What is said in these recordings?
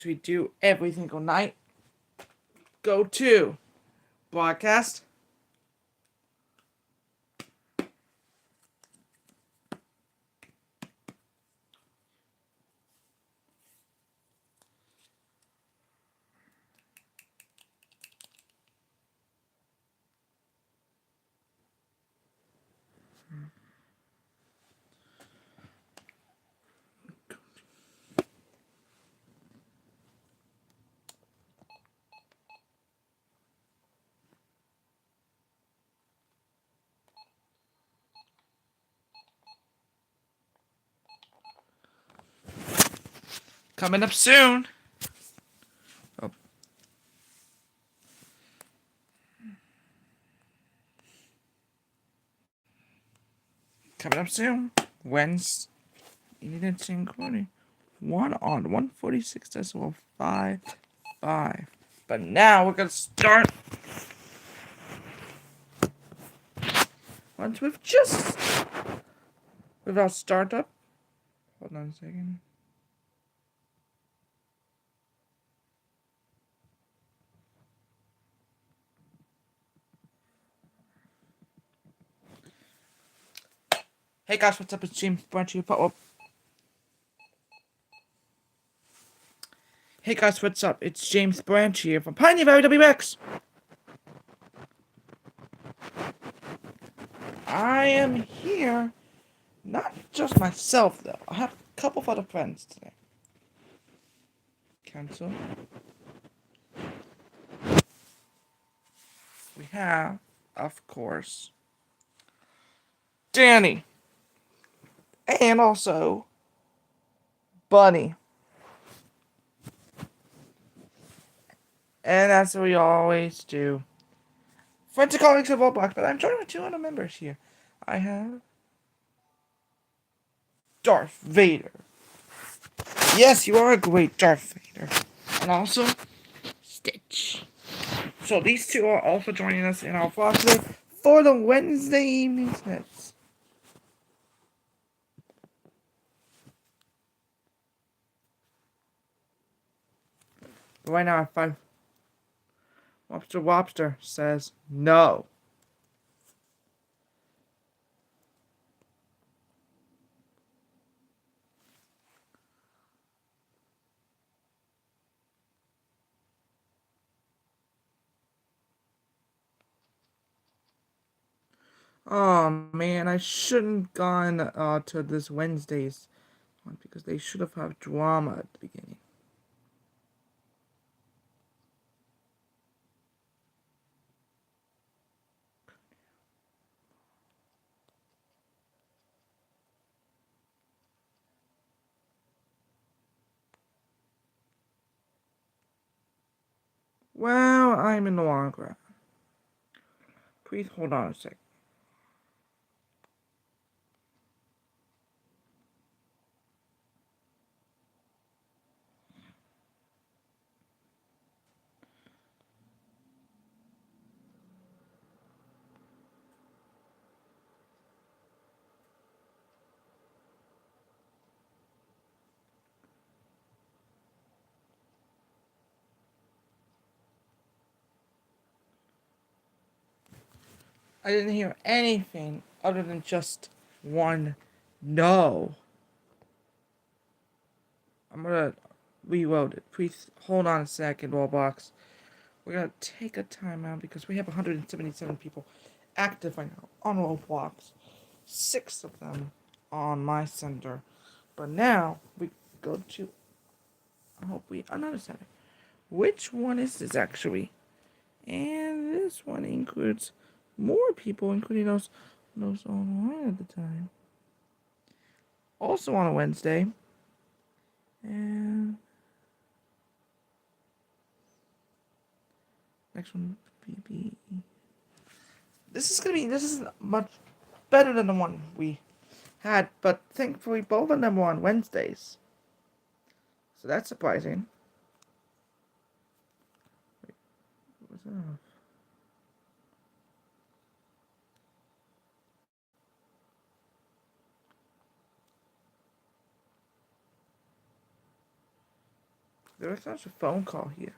we do every single night. Go to broadcast. Coming up soon. Oh. Coming up soon. Wednesday. Including 1 on 146.55. But now we're gonna start once we've just without startup. Hold on a second. Hey guys, what's up? It's James Branch here. Hey guys, what's up? It's James Branch here from Pioneer Valley WX. I am here, not just myself though. I have a couple of other friends today. Cancel. We have, of course, Danny. And also, Bunny. And as we always do, friends and colleagues of Roblox, but I'm joined with 2 other members here. I have Darth Vader. Yes, you are a great Darth Vader. And also, Stitch. So these 2 are also joining us in our vlog today for the Wednesday evening snits. Right now, if I Wobster says no. Oh man, I shouldn't gone to this Wednesday's one because they should have had drama at the beginning. Well, I'm in the long grass. Please hold on a sec. I didn't hear anything other than just one no. I'm gonna reload it. Please hold on a second, Roblox. We're gonna take a timeout because we have 177 people active right now on Roblox. 6 of them on my center. But now we go to another center. Which one is this actually? And this one includes more people, including those online at the time. Also on a Wednesday. And next one, BB. This is much better than the one we had, but thankfully both of them were on Wednesdays. So that's surprising. Wait, what's that? There was such a phone call here.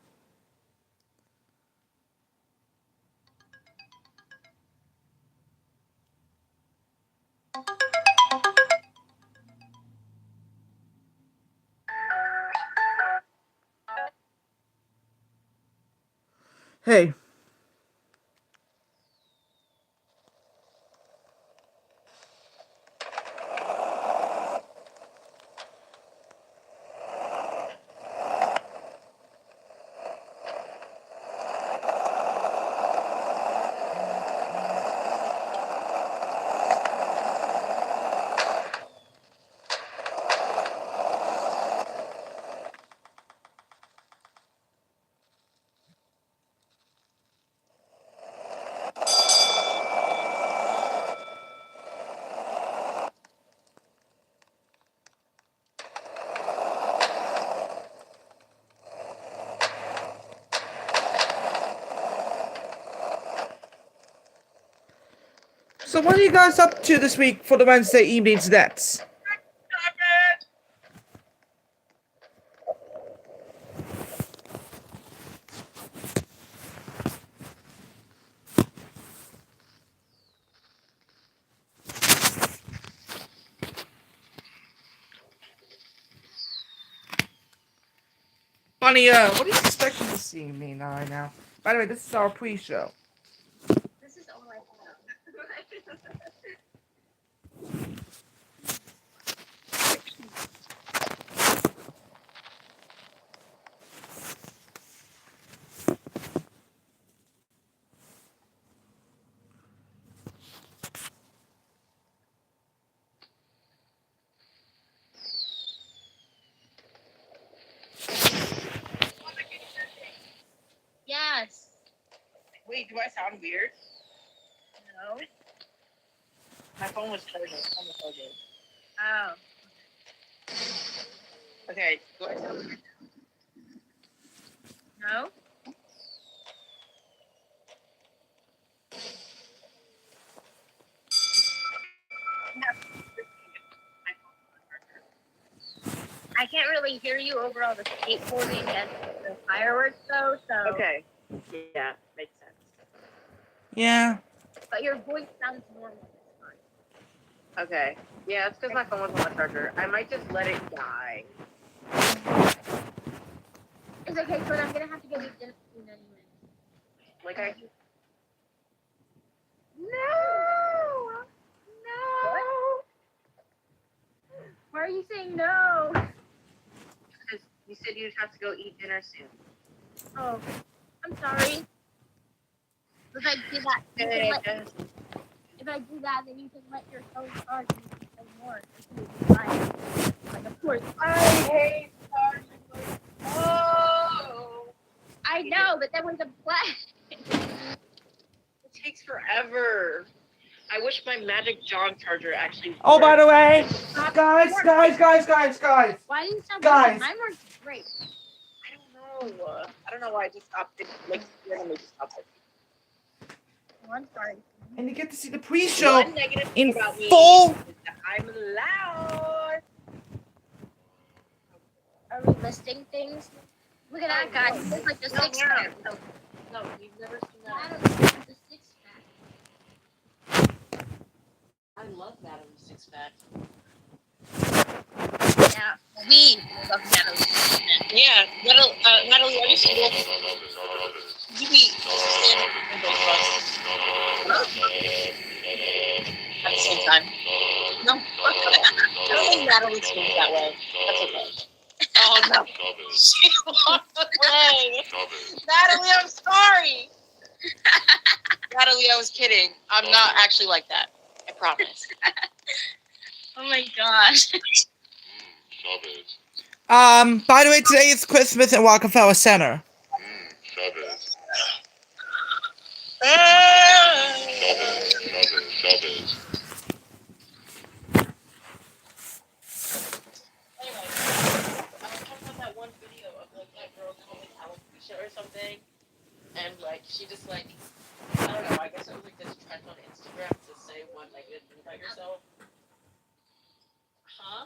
Hey. So what are you guys up to this week for the Wednesday evening's nets? Bunny, what are you expecting to see me now? By the way, this is our pre-show. This is all I know. Yes. Wait, do I sound weird? No. My phone was charging. Oh. Okay, do I sound weird? No. I can't really hear you over all the skateboarding and the fireworks, though. So. Okay. Yeah, makes sense. Yeah. But your voice sounds normal this time. Okay. Yeah, it's because my phone was on the charger. I might just let it die. It's okay, but I'm gonna have to go eat dinner soon anyway. Like I. No. No. Why are you saying no? Because you said you'd have to go eat dinner soon. Oh, I'm sorry. If I do that, if I do that, then you can let your phone charge and you can play more. Like, of course. I hate charging. Oh. I know, but that was a play. It takes forever. I wish my Magic John charger actually worked. Oh, by the way, guys. Why didn't you sound Guys. Mine works great. I don't know. I don't know why I just stopped it. Like, randomly just stopped it. Oh, I'm sorry. And you get to see the pre-show One negative in thing about me full. is that I'm loud. Are we listing things? Look at that guy. He looks like the six pack. No, you've never seen I that. don't know. The six pack. I love Natalie's six pack. Yeah, we love Natalie. Yeah, Natalie, are you single? You be standing in both of us. At the same time. No. I don't think Natalie speaks that way. That's okay. Oh no. She walked away. Natalie, I'm sorry. Natalie, I was kidding. I'm not actually like that. I promise. Oh my gosh. By the way, today is Christmas at Rockefeller Center. Anyway, I was talking about that one video of like that girl calling alopecia or something, and like she just like I don't know. I guess it was like this trend on Instagram to say one negative thing about yourself. Huh?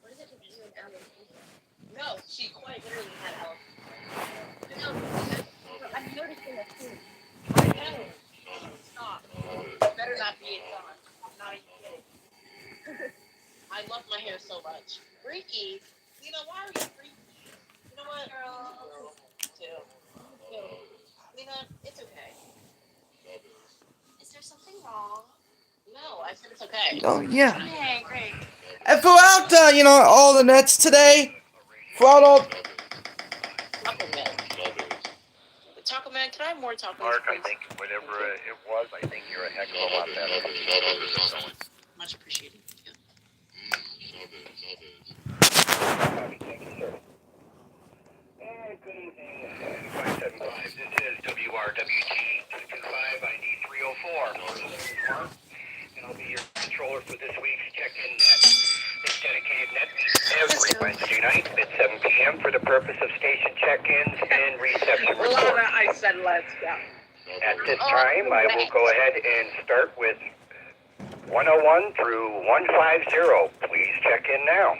What is it with you and alopecia? No, she quite literally had allergies. No, I'm noticing a thing. I know. Stop. Better not be. It's on. I'm not even kidding. I love my hair so much. Freaky. Lena, why are you freaky? You know what? Girl. Too. Lena, it's okay. Is there something wrong? No, I said it's okay. Oh yeah. Okay, great. And throughout, all the nets today, throughout all. Taco Man. The Taco Man, can I have more tacos, Mark, I please? think whatever it was, I think you're a heck of a lot better. Much appreciated. Yeah. Thank you, sir. And good evening, 575. This is WRWG 225 ID 304. And I'll be your controller for this week's check-in net. This dedicated net meets every Wednesday night at 7 p.m. for the purpose of station check-ins and reception reports. Lana, I said let's go. At this time, I will go ahead and start with 101 through 150. Please check in now.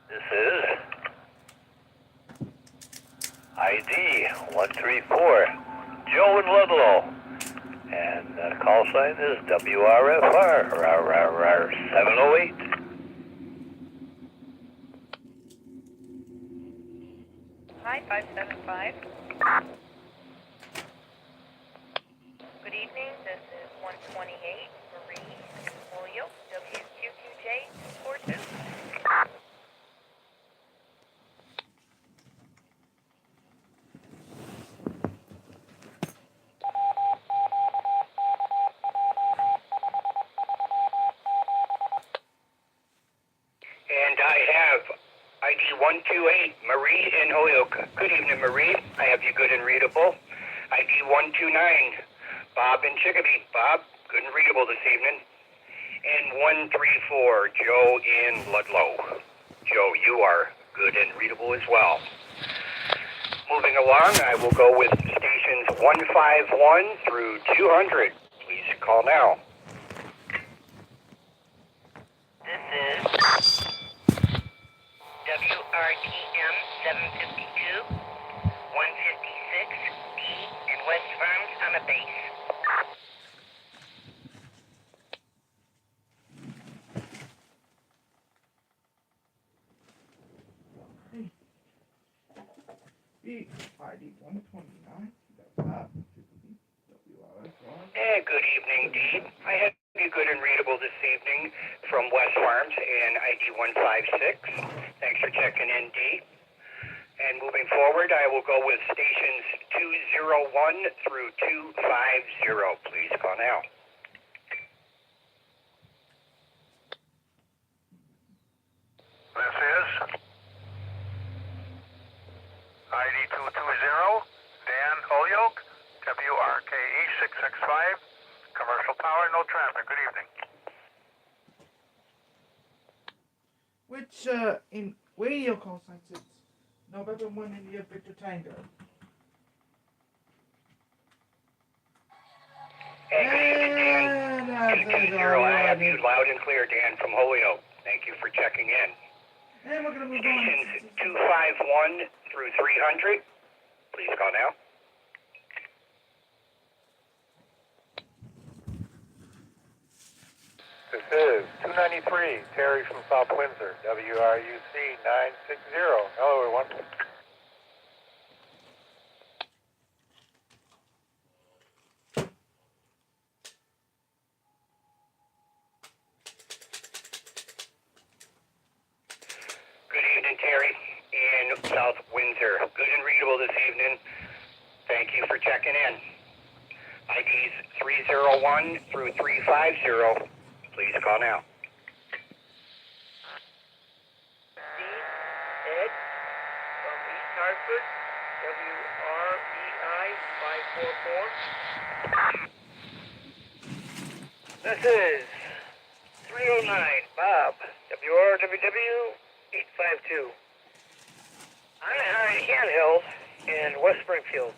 This is ID 134, Joe in Ludlow. And the call sign is WRFR 708. Hi, 575. Good evening, this is 128 Marie Julio, WQ2J42. And I have ID 128, Marie in Holyoke. Good evening, Marie. I have you good and readable. ID 129, Bob in Chicopee. Bob, good and readable this evening. And 134, Joe in Ludlow. Joe, you are good and readable as well. Moving along, I will go with stations 151 through 200. Please call now. This is WRTM 752, 156B in West Farms on a base. ID 129. WRFR. Hey, good evening, Dee. I have you good and readable this evening from West Farms and ID 156. Thanks for checking in, Dee. And moving forward, I will go with stations 201 through 250. Please call now. This is ID 220, Dan Holyoke, WRKE 665, commercial power, no traffic. Good evening. Which, in radio call signs it's November 1 India Victor Tango. Hey, good evening, Dan. And 220, I have you loud and clear, Dan, from Holyoke. Thank you for checking in. And we're gonna move Stations on. 251 through 300. Please call now. This is 293, Terry from South Windsor, WRUC 960. Hello, everyone. Good evening, Terry in South Windsor. Good and readable this evening. Thank you for checking in. IDs 301 through 350. Please call now. Ed from East Hartford, WREI 544. This is 309 Bob, WRWW 852. I'm behind Handhill in West Springfield.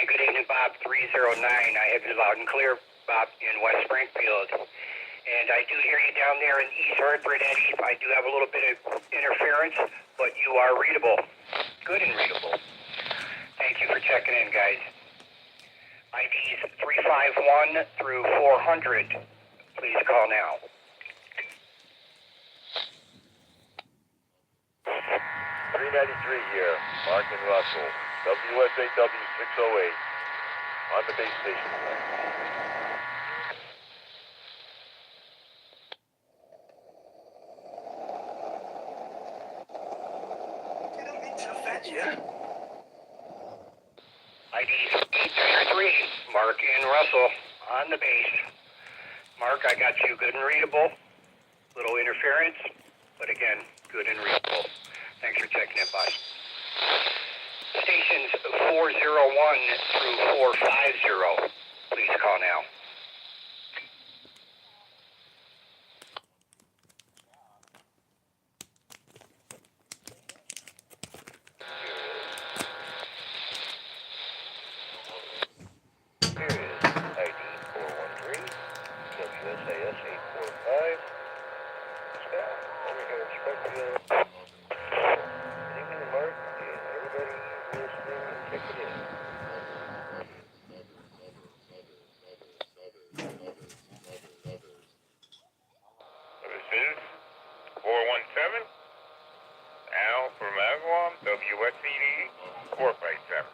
And good evening, Bob 309. I have you loud and clear, Bob, in West Springfield. And I do hear you down there in East Hartford, Eddie. I do have a little bit of interference, but you are readable. Good and readable. Thank you for checking in, guys. IDs 351 through 400. Please call now. 393 here, Mark and Russell, WSAW 608, on the base station. IDs 833, Mark and Russell, on the base. Mark, I got you good and readable. Little interference, but again, good and readable. Thanks for checking in, boss. Stations 401 through 450. Please call now. Here is ID 413, WSAS 845. Scott, over here in Springfield. Good evening, Mark, and everybody listening and checking in. This is 417. Al from Agawam, WSCD 457.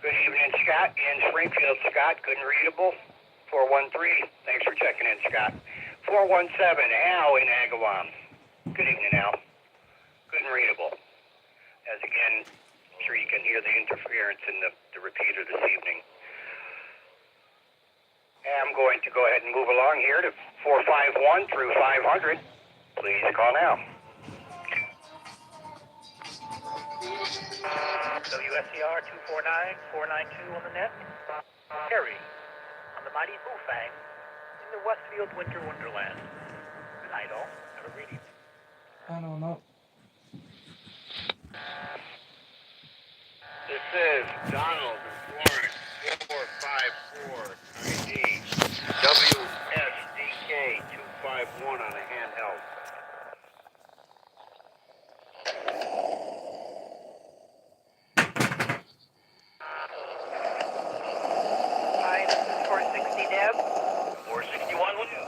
Good evening, Scott in Springfield. Scott, good and readable. 413. Thanks for checking in, Scott. 417, Al in Agawam. Good evening, Al. Good and readable. As again, I'm sure you can hear the interference in the repeater this evening. I'm going to go ahead and move along here to 451 through 500. Please call now. WSCR 249-492 on the net. Harry, on the mighty Bufang, in the Westfield Winter Wonderland. Good night, all. Have a great evening. I don't know. This is Donald in Florence, 454 ID WSDK 251 on a handheld. Hi, this is 460 Deb. 461 with you.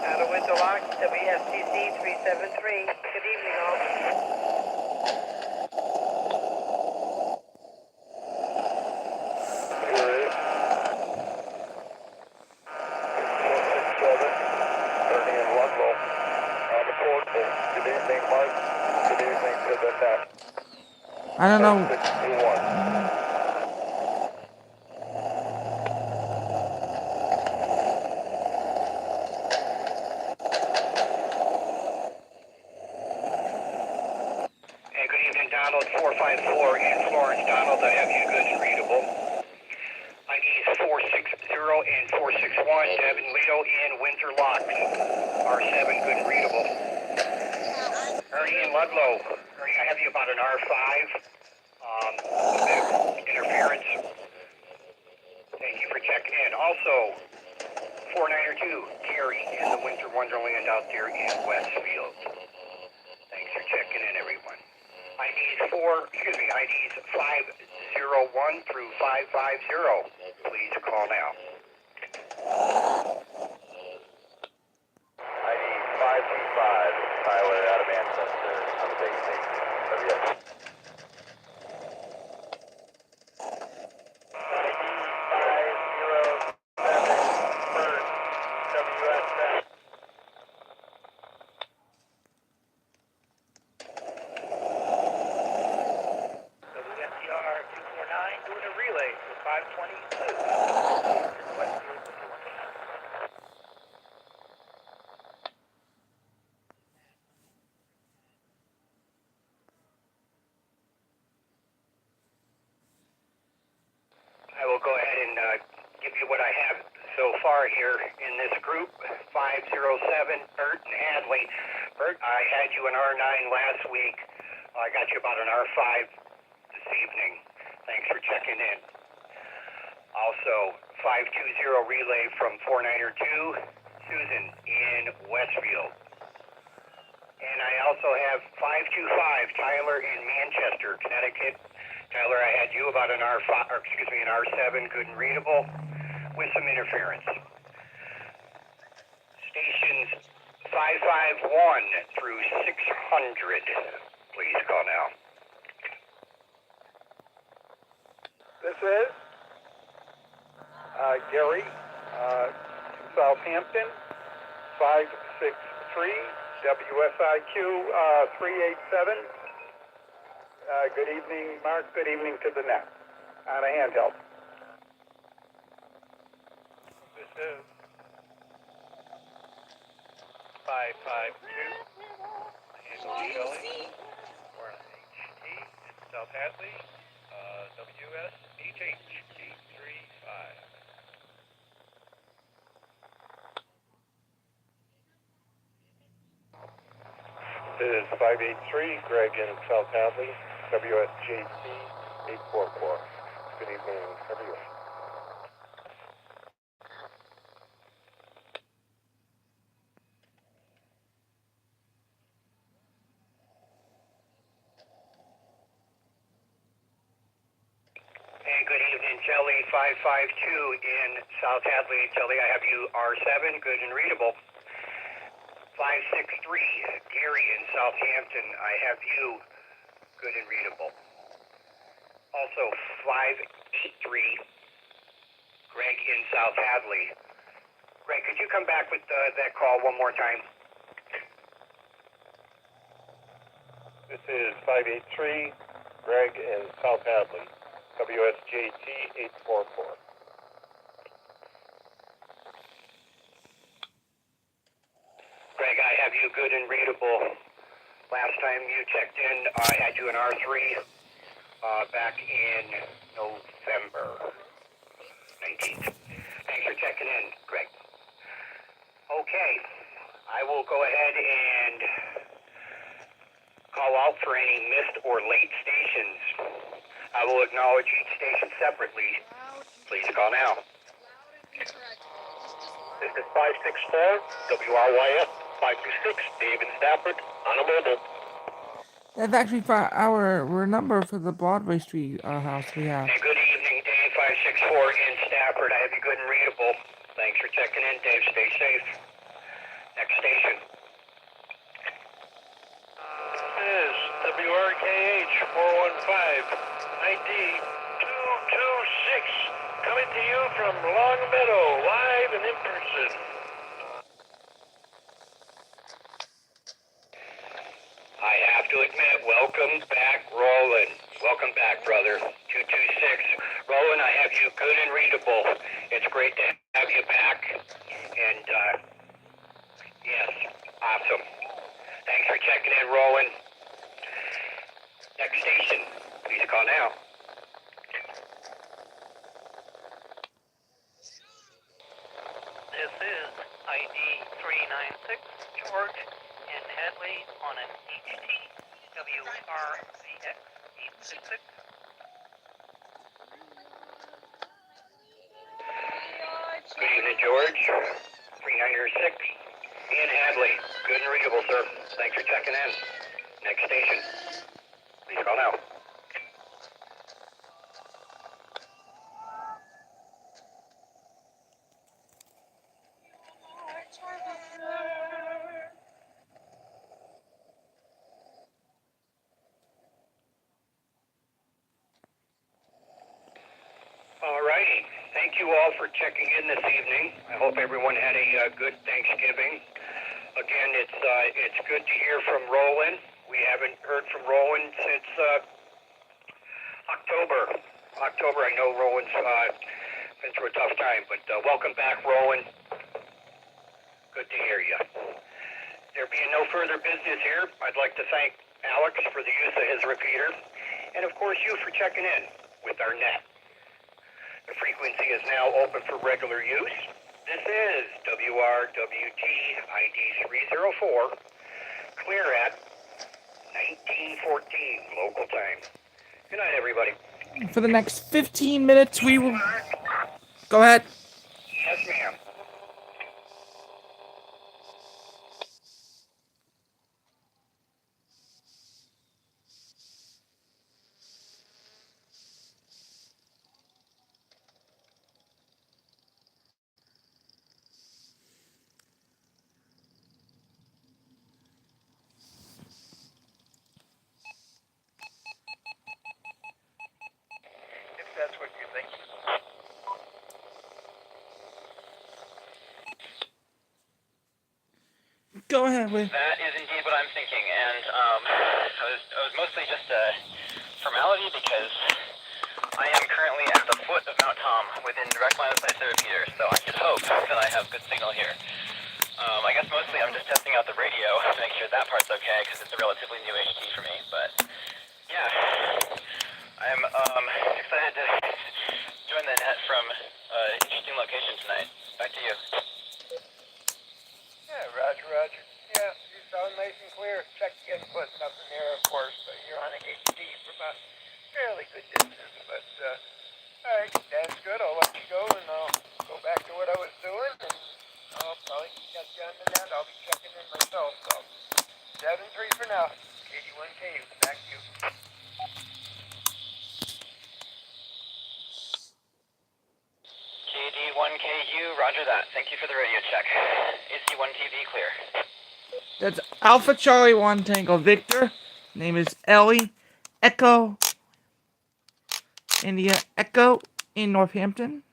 Out of Winterlock, WSTC 373. Good evening, all. Here is 467, Ernie and Ludlow, on the portable. Good evening, Mark. Good evening to the net. I don't know. 621. And good evening, Donald, 454 in Florence. Donald, I have you good and readable. IDs 460 and 461, Devin Leo in Windsor Locks. R7, good and readable. Ernie and Ludlow. Ernie, I have you about an R5. A bit of interference. Thank you for checking in. Also, 492, Terry in the Winter Wonderland out there in Westfield. Thanks for checking in, everyone. IDs 501 through 550. Please call now. ID 525, Tyler out of Manchester, on the base station. WS. ID 507, Bert, WSS. WSCR 249 doing a relay for 522. In the Westfield Winter Wonderland. I will go ahead and give you here in this group, 507, Bert and Hadley. Bert, I had you in R9 last week. I got you about an R5 this evening. Thanks for checking in. Also, 520 relay from 492, Susan in Westfield. And I also have 525, Tyler in Manchester, Connecticut. Tyler, I had you about an R5, or excuse me, an R7, good and readable, with some interference. Stations 551 through 600, please call now. This is Gary, Southampton, 563, WSIQ 387. Good evening, Mark. Good evening to the net. On a handheld. This is 552. Handle Ellie. We're on HT in South Hadley. WSHH 835. This is 583, Greg in South Hadley, WSJC 844. Good evening, everyone. Hey, good evening, Jelly 552 in South Hadley. Jelly, I have you R7, good and readable. 563, Gary in Southampton, I have you, good and readable. Also, 583, Greg in South Hadley. Greg, could you come back with that call one more time? This is 583, Greg in South Hadley, WSJT 844. Greg, I have you good and readable. Last time you checked in, I had you in R3 back in November 19th. Thanks for checking in, Greg. Okay, I will go ahead and call out for any missed or late stations. I will acknowledge each station separately. Please call now. This is 564, WRYF 526, Dave in Stafford, on a mobile. That's actually our number for the Broadway Street house we have. Hey, good evening, Dave 564 in Stafford. I have you good and readable. Thanks for checking in, Dave. Stay safe. Next station. This is WRKH 415, ID 226, coming to you from Long Meadow, live and in person. I have to admit, welcome back, Roland. Welcome back, brother. 226. Roland, I have you good and readable. It's great to have you back. And, yes, awesome. Thanks for checking in, Roland. Next station, please call now. This is ID 396, George in Hadley on an HT WRVX 866. Good evening, George. 396 in Hadley. Good and readable, sir. Thanks for checking in. Next station, please call now. Alrighty. Thank you all for checking in this evening. I hope everyone had a good Thanksgiving. Again, it's good to hear from Roland. We haven't heard from Roland since October. I know Roland's been through a tough time, but welcome back, Roland. Good to hear you. There being no further business here, I'd like to thank Alex for the use of his repeater, and of course you for checking in with our net. The frequency is now open for regular use. This is WRWT ID 304. Clear at 1914 local time. Good night, everybody. For the next 15 minutes, we will. Go ahead. Yes, ma'am. If that's what you think. Go ahead with. That is indeed what I'm thinking, and I was mostly just a formality because I am currently at the foot of Mount Tom, within direct line of sight to the repeater, so I should hope that I have good signal here. I guess mostly I'm just testing out the radio to make sure that part's okay, because it's a relatively new HD for me, but yeah, I'm excited to join the net from interesting location tonight. Back to you. Yeah, roger, roger. Yeah, you sound nice and clear. Check the input, nothing there, of course, but you're on an HD from a fairly good distance, but, alright, that's good. I'll let you go, and I'll go back to what I was doing, and I'll probably get you on the net. I'll be checking in myself, so 7-3 for now. KD1KU, back to you. KD1KU, roger that. Thank you for the radio check. AC1TV clear. That's Alpha Charlie 1 Tango Victor. Name is Ellie. Echo. India Echo in Northampton.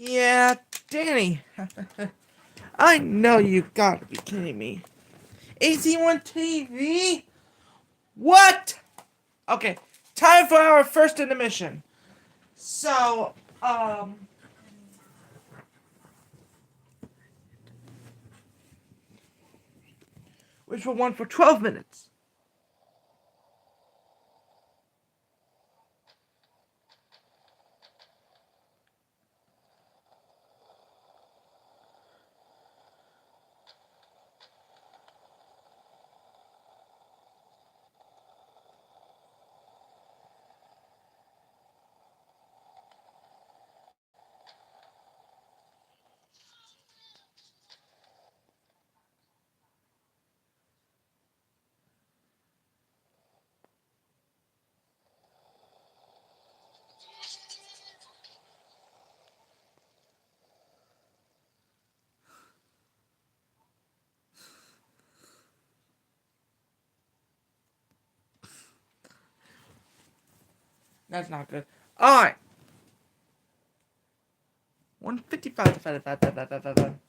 Yeah, Danny. I know you gotta be kidding me. AC1 TV? What? Okay, time for our first intermission. So, which will run for 12 minutes. That's not good. Alright. 155.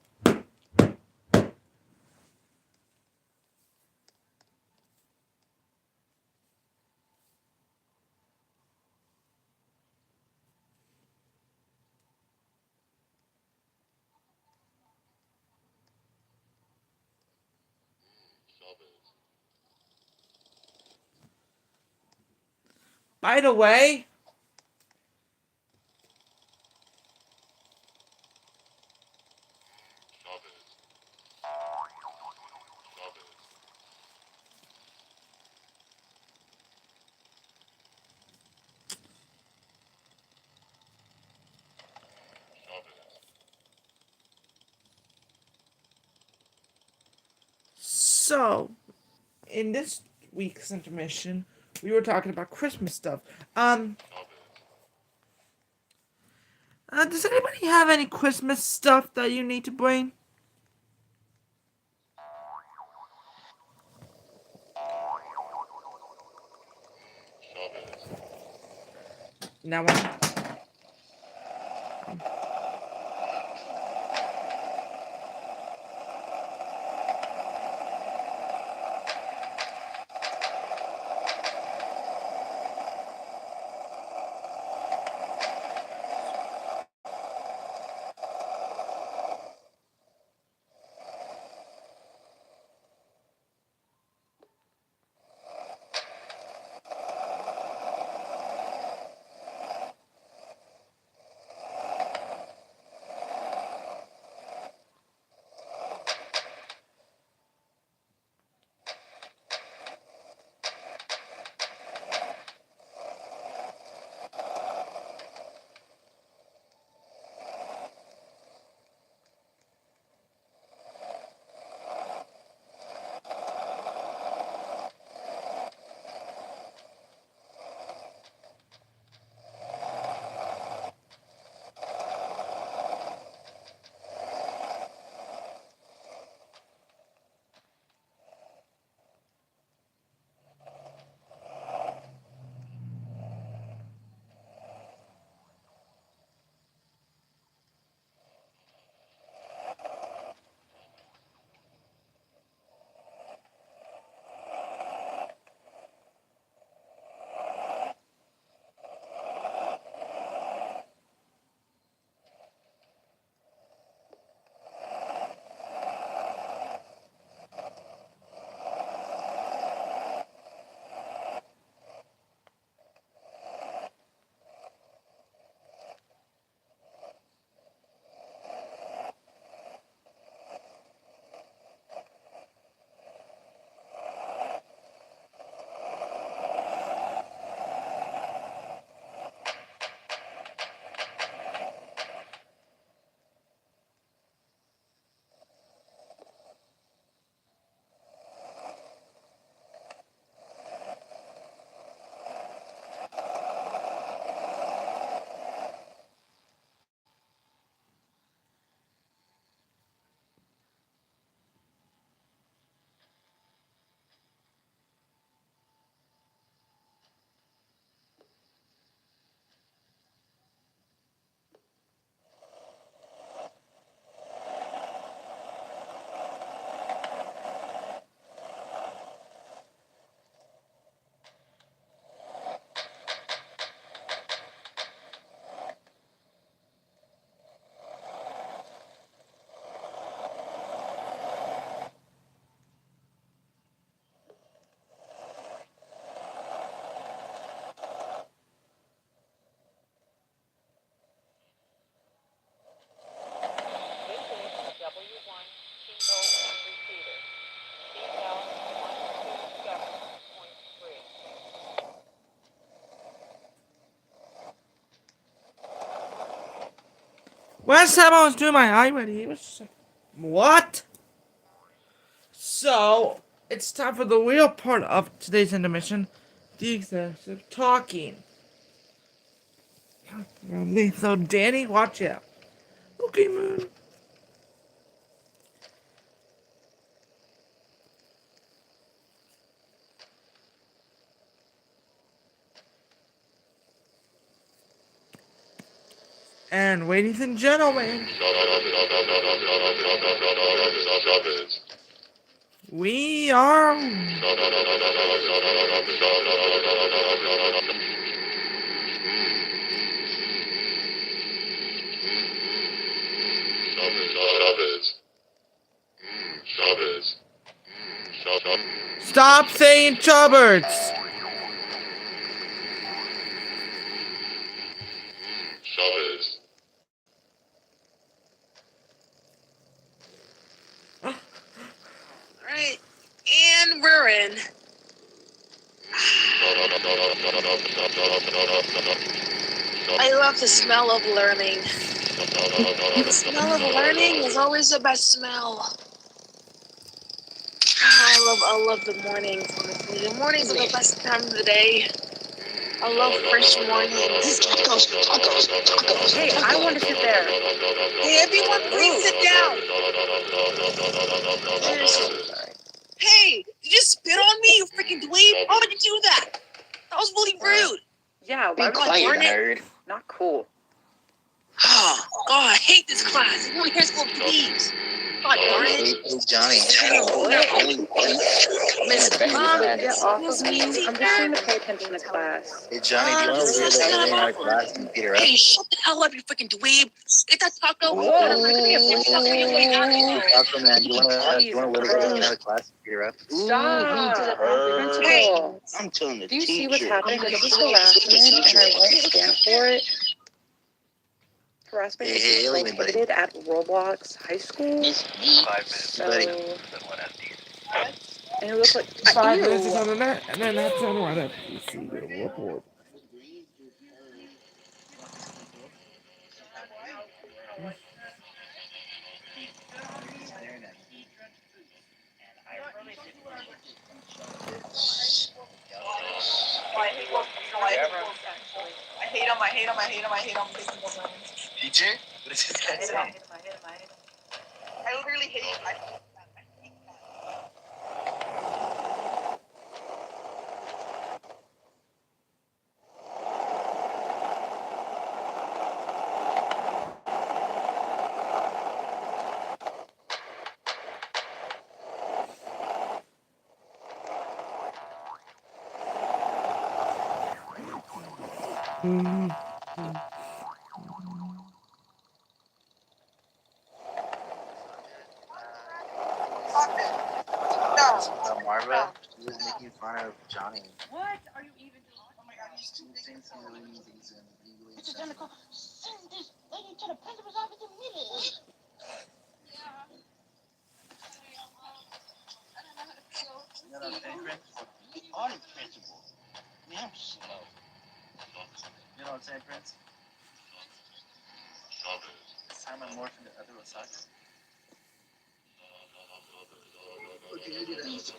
By the way, so in this week's intermission, we were talking about Christmas stuff. Does anybody have any Christmas stuff that you need to bring? Now on. Last time I was doing my eye ready, it was just like, what? So, it's time for the real part of today's intermission, the excessive talking. So, Danny, watch out. Okay, man. And ladies and gentlemen, we are stop saying Chubbers. Alright, and we're in. I love the smell of learning. The smell of learning is always the best smell. I love the mornings, honestly. The mornings are the best time of the day. I love fresh mornings. Tacos. Hey, I want to sit there. Hey, everyone, please sit down. Hey, did you spit on me, you freaking dweeb? Why would you do that? That was really rude. Yeah, Be why would quiet, you nerd. Not cool. Oh, God, I hate this class. It's only high school dweebs. God darn it. Hey, Johnny. Miss Mom, Get off Miss of me. Teacher. I'm just trying to pay attention to class. Hey, Johnny, do you want to wear that day in our class and beat her up? Hey, shut the hell up, you freaking dweeb. Get that taco. Taco man, do you want to wear the day in our class and beat her up? Stop. Hey. Principal. I'm telling the Do you see what's teacher. happening? This is harassment, and I won't stand for it. Harassment Hey, is Ellie, prohibited at Roblox High School. 5 minutes. So, Buddy. and it looks like 5 ew. minutes is on the net, and then that's on what FTC will report. PJ? What is this guy saying? I literally hate you. Marva, he was making fun of Johnny. What are you even doing? Oh my God, He thinks he really means he's in legally Mr. Jennifer, send this lady to the principal's office immediately. You know what I'm saying, Prince? We are the principal. I'm slow. You know what I'm saying, Prince? This time I'm morphing to other Osaka. What can you do that?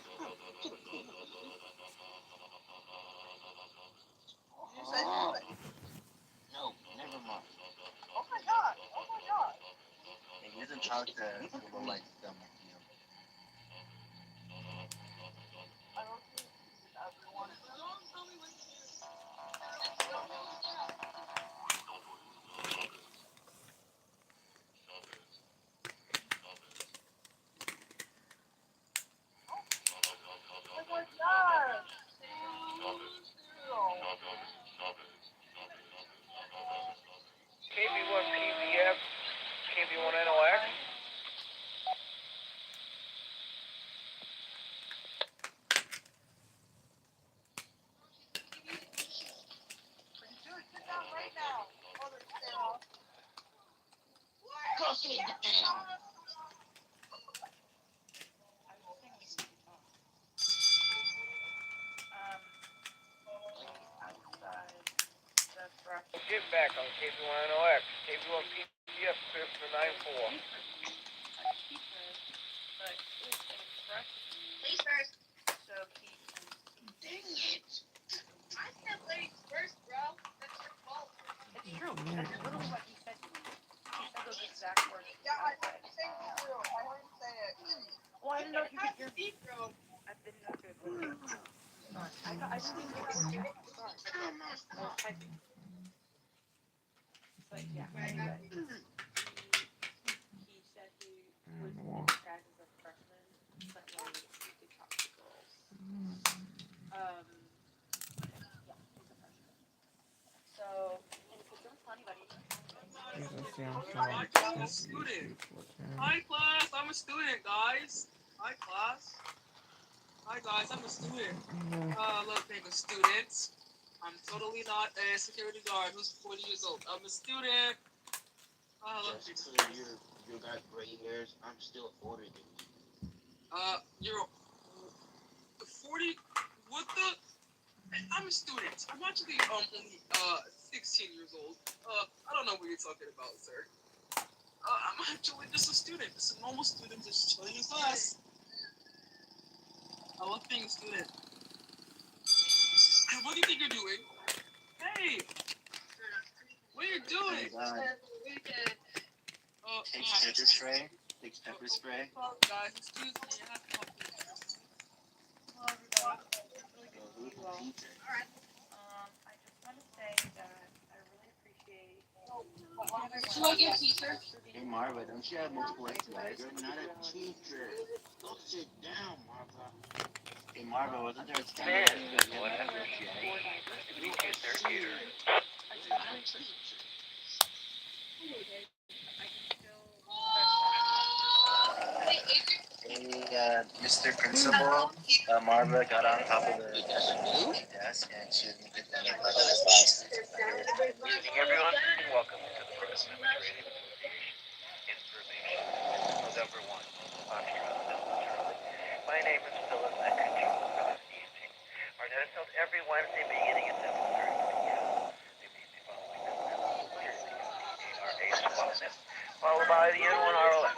No, never mind. Oh my God. Hey, he doesn't talk to people like them like you. KB1 PBF, KB1 NOX. Go sit down. Get back on KB1 NOX. KB1 PBF, clear for the 9-4. Please first. Dang it. I said ladies first, bro. That's your fault. It's true. That's literally what he said to me. He said those exact words. Yeah, I heard you say it too. I heard you say it. Well, I didn't know if you could hear me. I didn't know if you could hear me. I didn't think you could hear me. Sorry. I was typing. But yeah. Yeah. He said he was in disguise as a freshman, but like he could talk to girls. Yeah, he's a freshman. So, and he said, don't tell anybody. Hi class, I'm a student. Hi class, I'm a student, guys. Hi class. Hi guys, I'm a student. Look, being a student. I'm totally not a security guard who's 40 years old. I'm a student. Look, Just so you got gray hairs, I'm still older than you. you're 40. What the? I'm a student. I'm actually only 16 years old. I don't know what you're talking about, sir. I'm actually just a student. Just a normal student, just chilling in class. I love being a student. What do you think you're doing? Hey, what are you doing? Take pepper spray. Take pepper spray. Guys, excuse me. I have to help you. Who's the teacher? I just want to say that I really appreciate. Should I get a teacher? Hey Marva, don't you have multiple STIs? You're not a teacher. Go sit down, Marva. Hey Marva, wasn't there a time when you got multiple STIs? Hey, Mr. Principal, Marva got on top of the desk and she was making fun of his class. Good evening, everyone. Welcome to the first Cemetery Information. November 1. My name is Phyllis. I control for this evening. Our net is held every Wednesday beginning at 7:30 p.m. Followed by the N1RLF.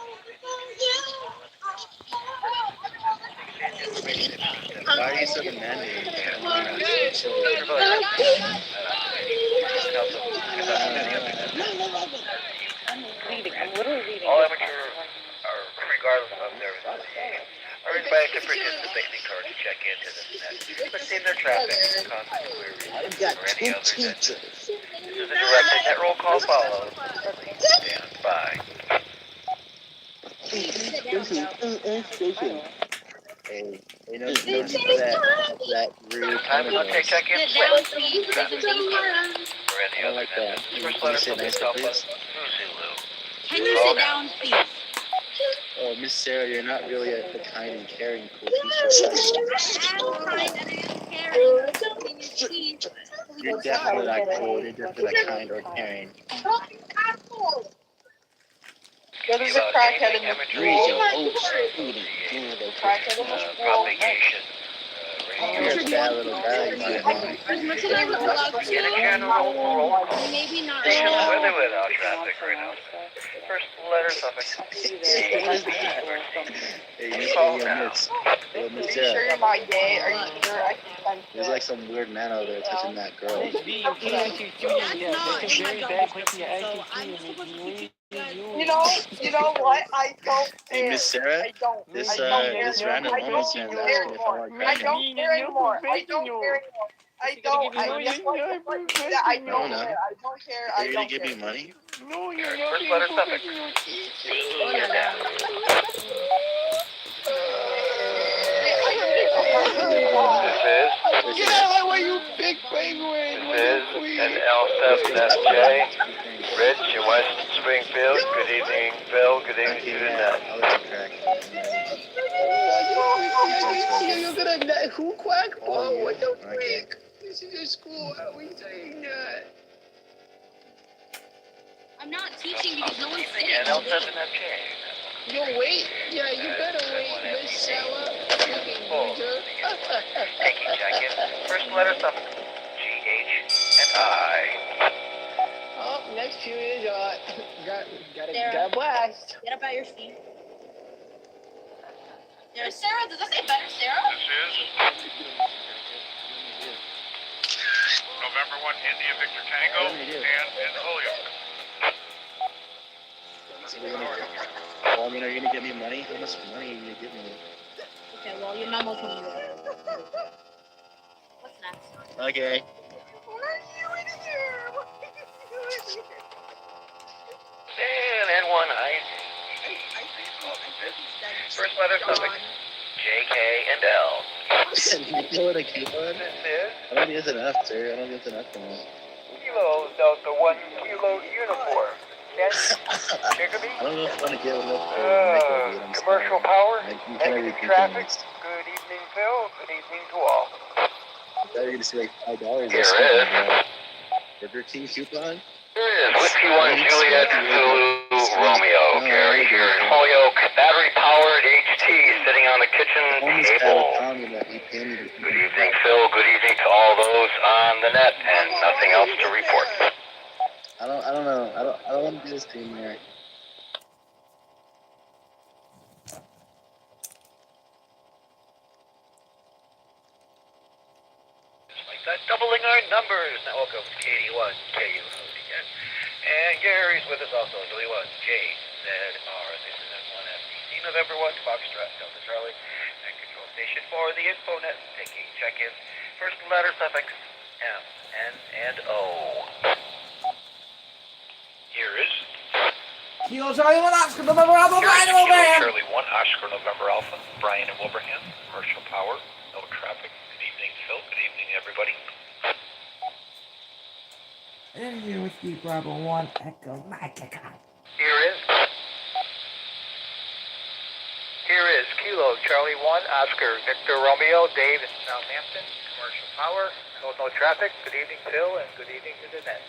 Why are you so demanding? All amateur, regardless of their affiliation, are invited to participate and encouraged to check into this net, but save their traffic, contact queries, or any other business. This is a directed net roll call follows. Stand by. Hey, no need for that rude Time to take check-in. Sit down, please. This is MTARA. Or any other like that. business. First Can you letter sit from nice, Alpha. please? Can you sit down, please? Oh, Miss Sarah, you're not really a kind and caring cool teacher. I'm kind and I am caring. You're definitely not cool. You're definitely not kind or caring. Yeah, there's a crackhead in the Propagation. You're a bad little guy, you know. As much as I would love In a general roll to, call. maybe not. Station with or without traffic right now. First letter suffix. What is that? Hey, Miss Are you sure Sarah. you're not gay? Are you sure? I can There's like some weird man over there touching that girl. That's not in my job description, so I'm supposed to teach you guys. You know what? I don't Hey, care. Miss Sarah. I don't. This I don't care. this random I homeless don't man's care asking if I anymore. want I crack. don't care anymore. I don't care anymore. I don't. I just want to put that I don't No. care. I don't care. Are I you don't gonna give care. me money? First letter suffix. Oh la la. Get out of my way, you big penguin! This is an L7FJ, Rich in West Springfield. Good evening, Phil. Good evening, Okay, student. yeah, I'll let you crack. You're gonna who quack? Oh, what the freak? This is a school. How are we saying that? I'm not teaching because no one's sitting. Again, L7FJ. You wait. Yeah, you better wait, Miss Sarah. Taking check-in. First letter suffix. GH and I. Oh, next period, Sarah. got blast. Get up out your seat. There's Sarah. Does that say better, Sarah? This is November 1 India Victor Tango and in Holyoke. Well, I mean, are you gonna give me money? How much money are you gonna give me? Okay, well, your mom will tell me. What's next? Okay. What are you in here? What are you doing here? First letter suffix, J, K, and L. You know what a coupon? This is I don't think it's enough, sir. I don't think it's enough for me. Kilo Delta 1 Kilo uniform. Yes, Chicopee. I don't know if I want to get enough for makeup, dude. I'm Commercial sorry. power, Like, you kind of negative repeat traffic. things. Good evening, Phil. Good evening to all. I thought you were going to say like $5. Here is. Burger King coupon? Here is Whiskey 1 Juliet Zulu Romeo. Gary here in Holyoke. Battery powered HT sitting on the kitchen Almost table. out of that you pay me to Good evening, Phil. Good evening to all those on the net, and nothing else to report. I don't know. I don't want to do this anymore. Like that, doubling our numbers. Now welcome to KD1, KU again. And Gary's with us also, Julie 1, JZR. This is M1FTC, November 1, Foxtrot, Delta Charlie, and control station for the Info Net, taking check-in. First letter suffix, M, N, and O. Here is Kilo Charlie 1 Oscar November Alpha Brian and Wilbraham. Charlie 1 Oscar November Alpha, Brian and Wilbraham, commercial power, no traffic. Good evening, Phil. Good evening, everybody. And here with you, Bravo 1 Echo Mike. Here is Kilo Charlie 1 Oscar Victor Romeo Dave in Southampton. Commercial power. No traffic. Good evening, Phil, and good evening to the net.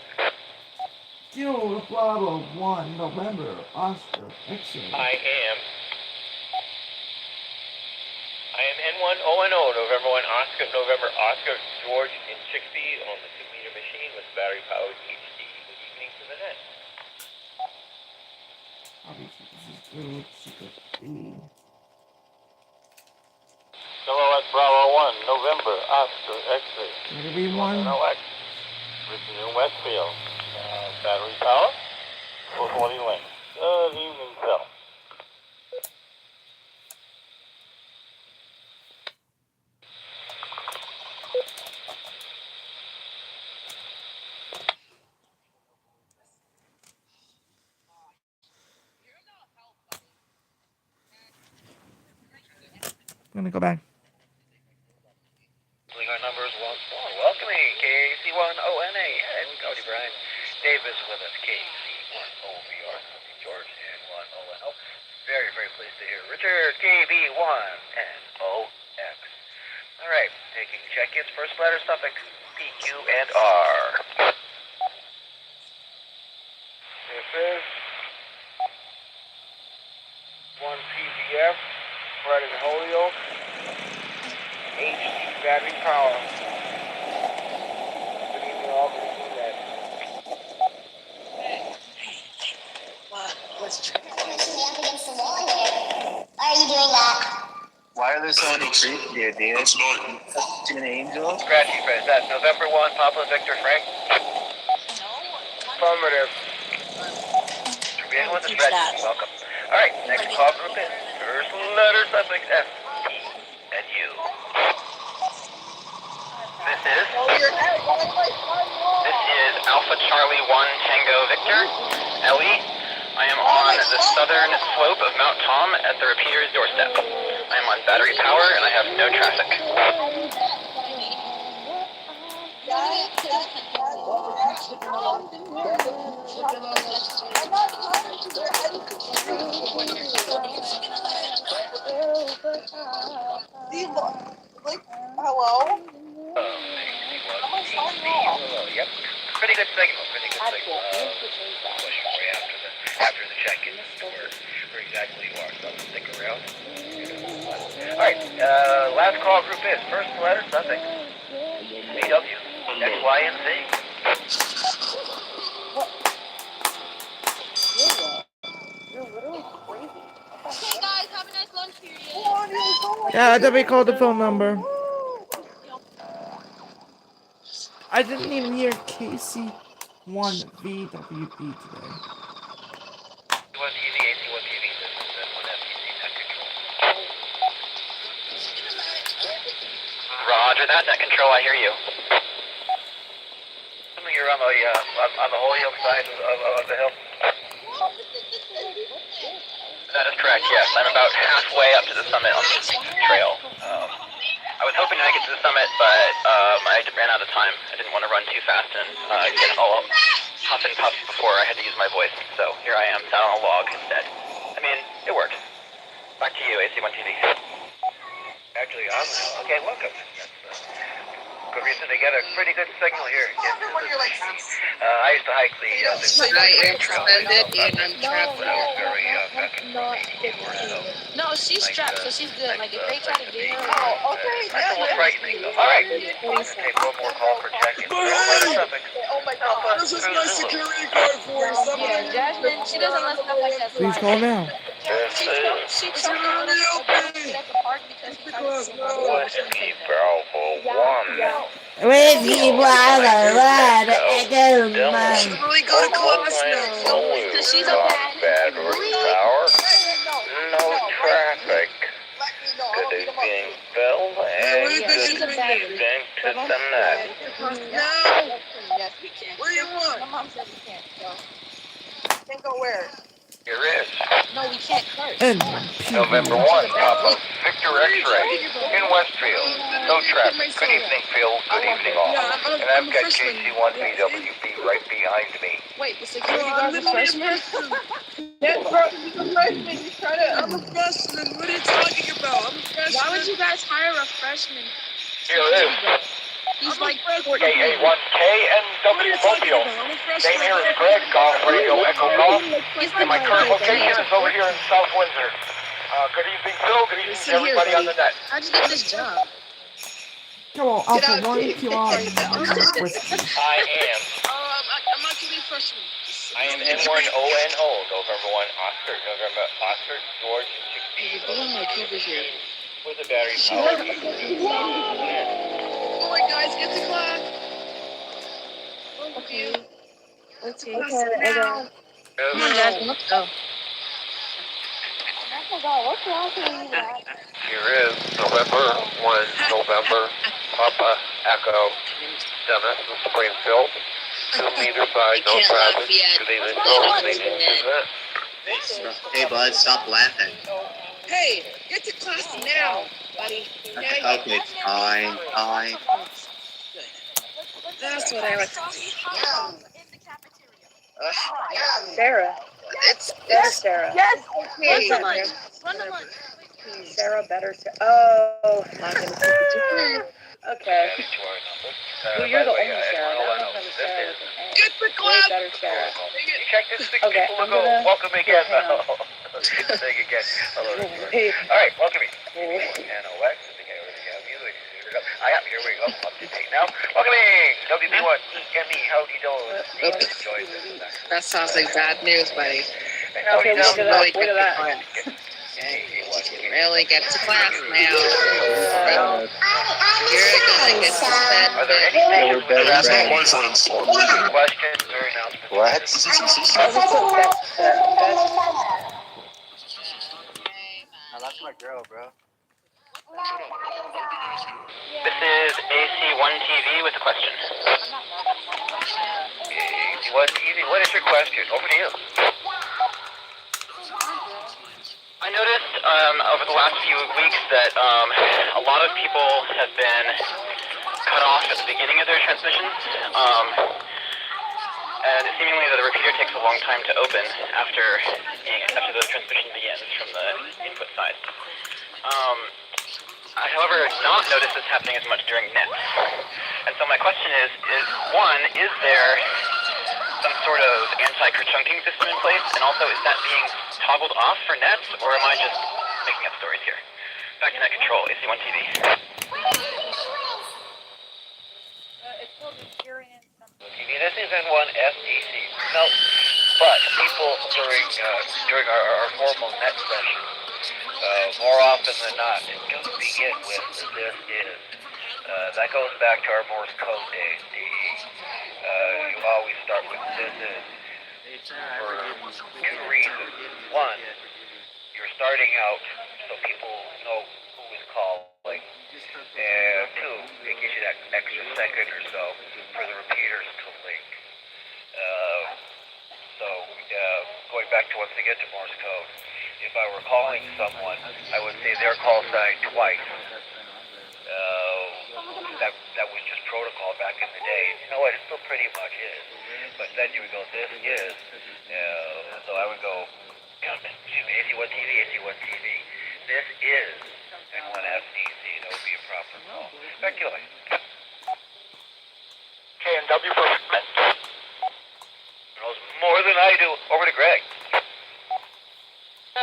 Kilo Bravo 1 November Oscar Echo. I am N1ONO, November 1 Oscar, November Oscar George in Chicopee on the 2-meter machine with battery powered HD. Good evening to the net. Obviously, this is good. Secret B. Silhouette Bravo 1, November Oscar X-ray. Gonna be one. NOX. Richard in Westfield. Battery power. 420 length. Good evening, Phil. I'm gonna go back. Our numbers once more. Welcoming KC1ONA and Cody Bryan. Davis with us, KC1OVR, George and 1ONO. Very, very pleased to hear Richard, KB1NOX. All right, taking check-ins. First letter suffix, PQ and R. This is 1 PGF, right in Holyoke. HD battery power. Good evening, all. Good evening, net. Why are you doing that? Why are there so many creeps here, dude? Too many angels? Scratchy Fred, that's November 1, Papa Victor Frank. Affirmative. To begin with the spreadsheet, welcome. All right, next call group is first letter suffix F, P, and U. This is Alpha Charlie 1 Tango Victor. Ellie, I am on the southern slope of Mount Tom at the repeater's doorstep. I am on battery power and I have no traffic. Hello? Yep. Pretty good signal. After the check-in where exactly you are. So stick around. Alright, last call group is first letter suffix BW, X, Y, and Z. You're literally crazy. Hey guys, have a nice lunch period. Yeah, I definitely called the phone number. I didn't even hear KC1VWB today. C1 TV, AC1 TV, this is M1 FTC net control. Roger that, net control, I hear you. You're on the Holyoke side of the hill. That is correct, yes. I'm about halfway up to the summit on the trail. I was hoping to make it to the summit, but I ran out of time. I didn't want to run too fast and get all huff and puff before I had to use my voice. So here I am, sat on a log instead. I mean, it worked. Back to you, AC1 TV. Actually, okay, welcome. That's good reason to get a pretty good signal here. I used to hike the I am suspended and I'm trapped. when I was very back in Not 2018 or so. No, she's strapped, so she's good. Like, if they try to get her, It's a little frightening though. All right, take one more call for check-in. Oh my god. This is my security guard for you. yeah, Jasmine, she doesn't let stuff like that Please slide. call now. She told me at the park because she tried to see my Whiskey Bravo 1. Whiskey Bravo 1, Echo Should really go to class now. because she's a bad. Battery power. No traffic. Good is being filled and Where good did is you bring it? being to the net. No. Yes, we can. Where you My want? mom said we can't. So. Can't go where? Here is No, we can't curse. And November 1, top of Victor X-Ray in Westfield. No traffic. Good evening, Phil. Good evening, all. And I've got JC1BWB right behind me. Wait, the security guard's a freshman? Yes, bro. He's a freshman. He's trying to. I'm a freshman. What are you talking about? I'm a freshman. Why would you guys hire a freshman? Here it is. He's like KA1K and W Mobile. Name here is Greg, Golf Radio Echo Golf. he's And my like current location is over here in South Windsor. Good evening, Phil. Good evening to everybody on the net. How'd you get this job? come on, Alpha 1 kilometer. I am. I'm actually a freshman. I am N1ONO, November 1, Oscar, George, 16. With a battery power. Come on, guys, get to class. Okay. Okay. Now. Come on, Jasmine, let's go. Here is November 1, November, Papa, Echo, Dennis, and Springfield. To neither side, no traffic. Good evening, Phil. Good evening, Hey, bud, stop laughing. Hey, get to class now, buddy. Okay, fine. That's what I like to see. Sarah. It's Better Sarah. Yes. Hey, Run to lunch. Run to lunch. Sarah, better Sarah. Oh, not gonna keep it. Okay. Well, you're the only Sarah. I don't have a Sarah with an A. Get to Way class. better Sarah. Check this 6 Okay, people I'm ago. gonna- Welcome again. hang on. Good to see you again. Hello. Wait. All right, welcome me. NOX, I think I already have you. Here we go. Up to date now. Welcoming WB1 EME. Howdy do. Enjoy this. That sounds like bad news, buddy. Okay, look at that. Really Look get at to that. class. Really get to class now. You're gonna get suspended. Are there any better questions or announcements? What? I like my girl, bro. This is AC1 TV with a question. What is your question? Over to you. I noticed over the last few weeks that a lot of people have been cut off at the beginning of their transmissions, and seemingly the repeater takes a long time to open after the transmission begins from the input side. I, however, have not noticed this happening as much during nets. And so my question is one, is there some sort of anti-kerchunking system in place? And also, is that being toggled off for nets, or am I just making up stories here? Back to net control, AC1 TV. This is N1 SDC. No, but people during our formal net session, more often than not, do begin with this is. That goes back to our Morse code days. You always start with this is for two reasons. One, you're starting out so people know who is calling. And two, it gives you that extra second or so for the repeaters to link. Going back to once again to Morse code. if I were calling someone, I would say their call sign twice. That was just protocol back in the day. You know what? It still pretty much is. But then you would go, this is. So I would go, excuse me, AC1 TV, AC1 TV. This is N1 FDC. That would be a proper call. Speculate. K&W for Knows more than I do. Over to Greg.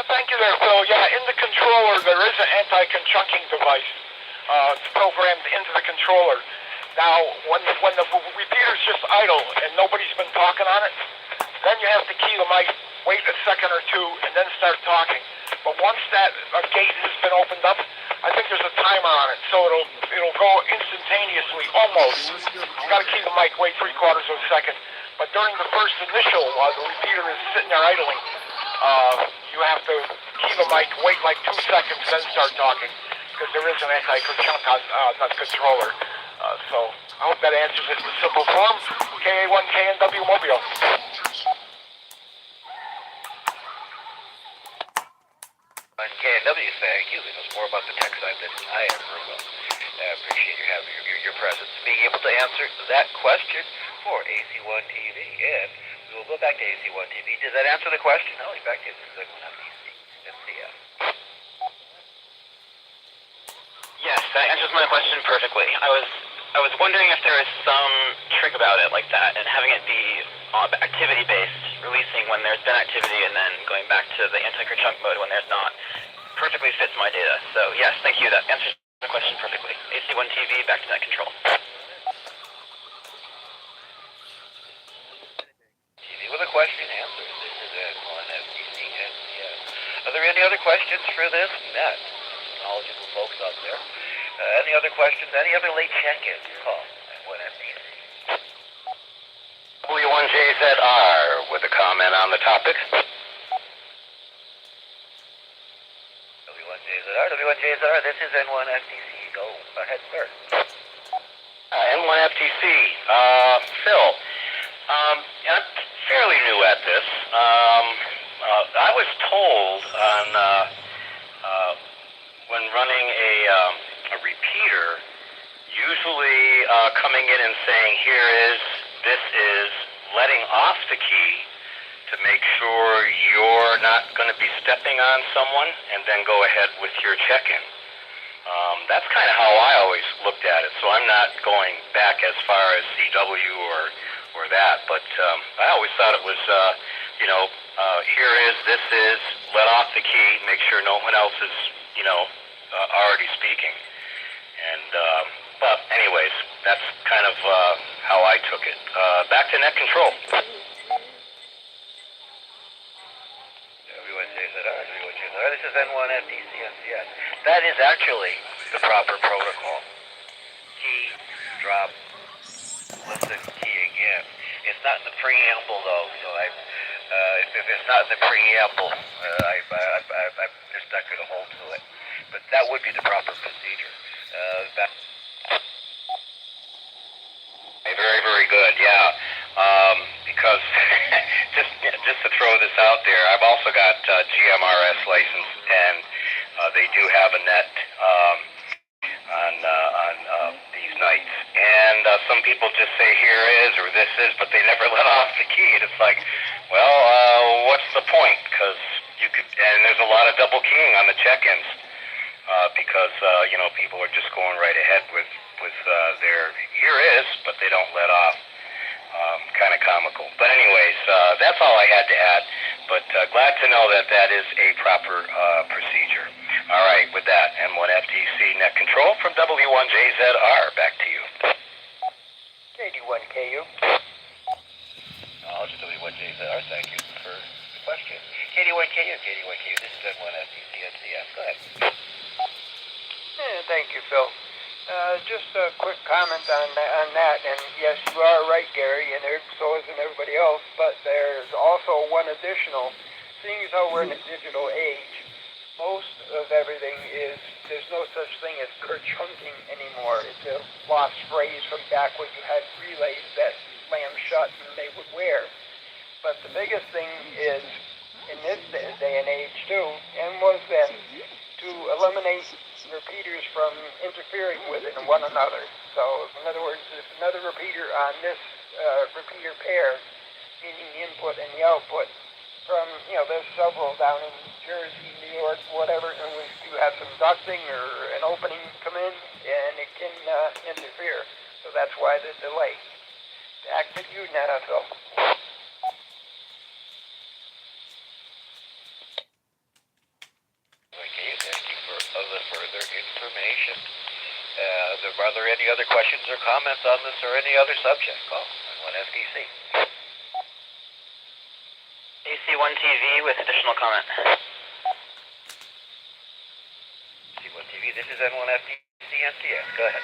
Thank you there, Phil. Yeah, in the controller there is an anti-conchunking device. It's programmed into the controller. Now, when the repeater's just idle and nobody's been talking on it, then you have to key the mic, wait a second or two, and then start talking. But once that gate has been opened up, I think there's a timer on it, so it'll go instantaneously, almost. You got to key the mic, wait 3/4 of a second. But during the first initial, while the repeater is sitting there idling, you have to key the mic, wait like 2 seconds, then start talking, because there is an anti-conchunk on the controller. So I hope that answers it in simple form. KA1 KNW Mobile. On KNW, thank you. He knows more about the tech side than I ever will. I appreciate you having your presence, being able to answer that question for AC1 TV. And we will go back to AC1 TV. Does that answer the question? No, back to you. This is NCF. Yes, that answers my question perfectly. I was wondering if there is some trick about it like that, and having it be activity-based, releasing when there's been activity and then going back to the anti-kerchunk mode when there's not, perfectly fits my data. So yes, thank you. That answers the question perfectly. AC1 TV, back to net control. TV with a question answered. This is N1 FTC NCS. Are there any other questions for this net? Knowledgeable folks out there. Any other questions? Any other late check-ins? Call N1 FTC. W1JZR with a comment on the topic. W1JZR, this is N1 FTC. Go ahead, sir. N1 FTC. Phil, I'm fairly new at this. I was told on when running a repeater, usually coming in and saying, this is letting off the key to make sure you're not going to be stepping on someone, and then go ahead with your check-in. That's kind of how I always looked at it, so I'm not going back as far as CW or that, but I always thought it was, this is, let off the key, make sure no one else is, already speaking. And, but anyways, that's kind of how I took it. Back to net control. W1JZR, this is N1 FTC NCS. That is actually the proper protocol. Key, drop, listen, key again. It's not in the preamble though, so if it's not in the preamble, there's not going to hold to it. But that would be the proper procedure. Very, very good, yeah. Because just to throw this out there, I've also got GMRS license, and they do have a net on these nights. And some people just say here is or this is, but they never let off the key. And it's like, well, what's the point? Because you could, and there's a lot of double keying on the check-ins because people are just going right ahead with their here is, but they don't let off. Kind of comical. But anyways, that's all I had to add. But glad to know that that is a proper procedure. All right, with that, N1 FTC net control from W1JZR. Back to you. KD1KU. Knowledge of W1JZR. Thank you for the question. KD1KU, this is N1 FTC NCS. Go ahead. Thank you, Phil. Just a quick comment on that, and yes, you are right, Gary, and so isn't everybody else, but there's also one additional. Seeing as how we're in a digital age, most of everything there's no such thing as kerchunking anymore. It's a lost phrase from back when you had relays that slammed shut and they would wear. But the biggest thing is in this day and age too, and was then to eliminate repeaters from interfering with one another. So in other words, if another repeater on this repeater pair, meaning the input and the output, from, there's several down in Jersey, New York, whatever, and we do have some ducting or an opening come in, and it can interfere. So that's why the delay. Back to you now, Phil. Okay, thank you for the further information. Are there any other questions or comments on this or any other subject? Call 1FDC. AC1 TV with additional comment. AC1 TV, this is N1FDC MTS. Go ahead.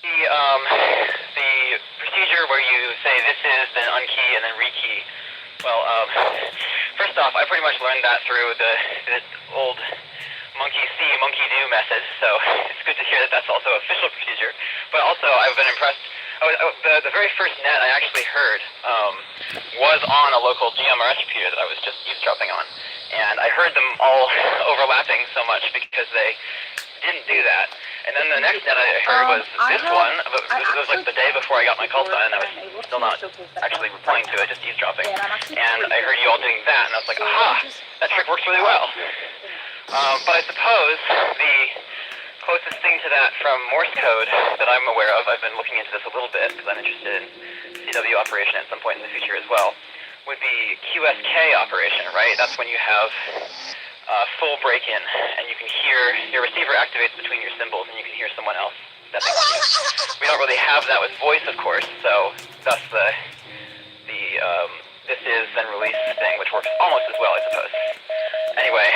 The procedure where you say this is, then unkey, and then rekey. Well, first off, I pretty much learned that through the old monkey see, monkey do method, so it's good to hear that that's also official procedure. But also, I've been impressed. The very first net I actually heard was on a local GMRS repeater that I was just eavesdropping on. And I heard them all overlapping so much because they didn't do that. And then the next net I heard was this one, but it was like the day before I got my call sign, and I was still not actually replying to it, just eavesdropping. And I heard you all doing that, and I was like, aha, that trick works really well. But I suppose the closest thing to that from Morse code that I'm aware of, I've been looking into this a little bit because I'm interested in CW operation at some point in the future as well, would be QSK operation, right? That's when you have full break-in, and you can hear, your receiver activates between your symbols, and you can hear someone else stepping on you. We don't really have that with voice, of course, so thus the this is then release thing, which works almost as well, I suppose. Anyway,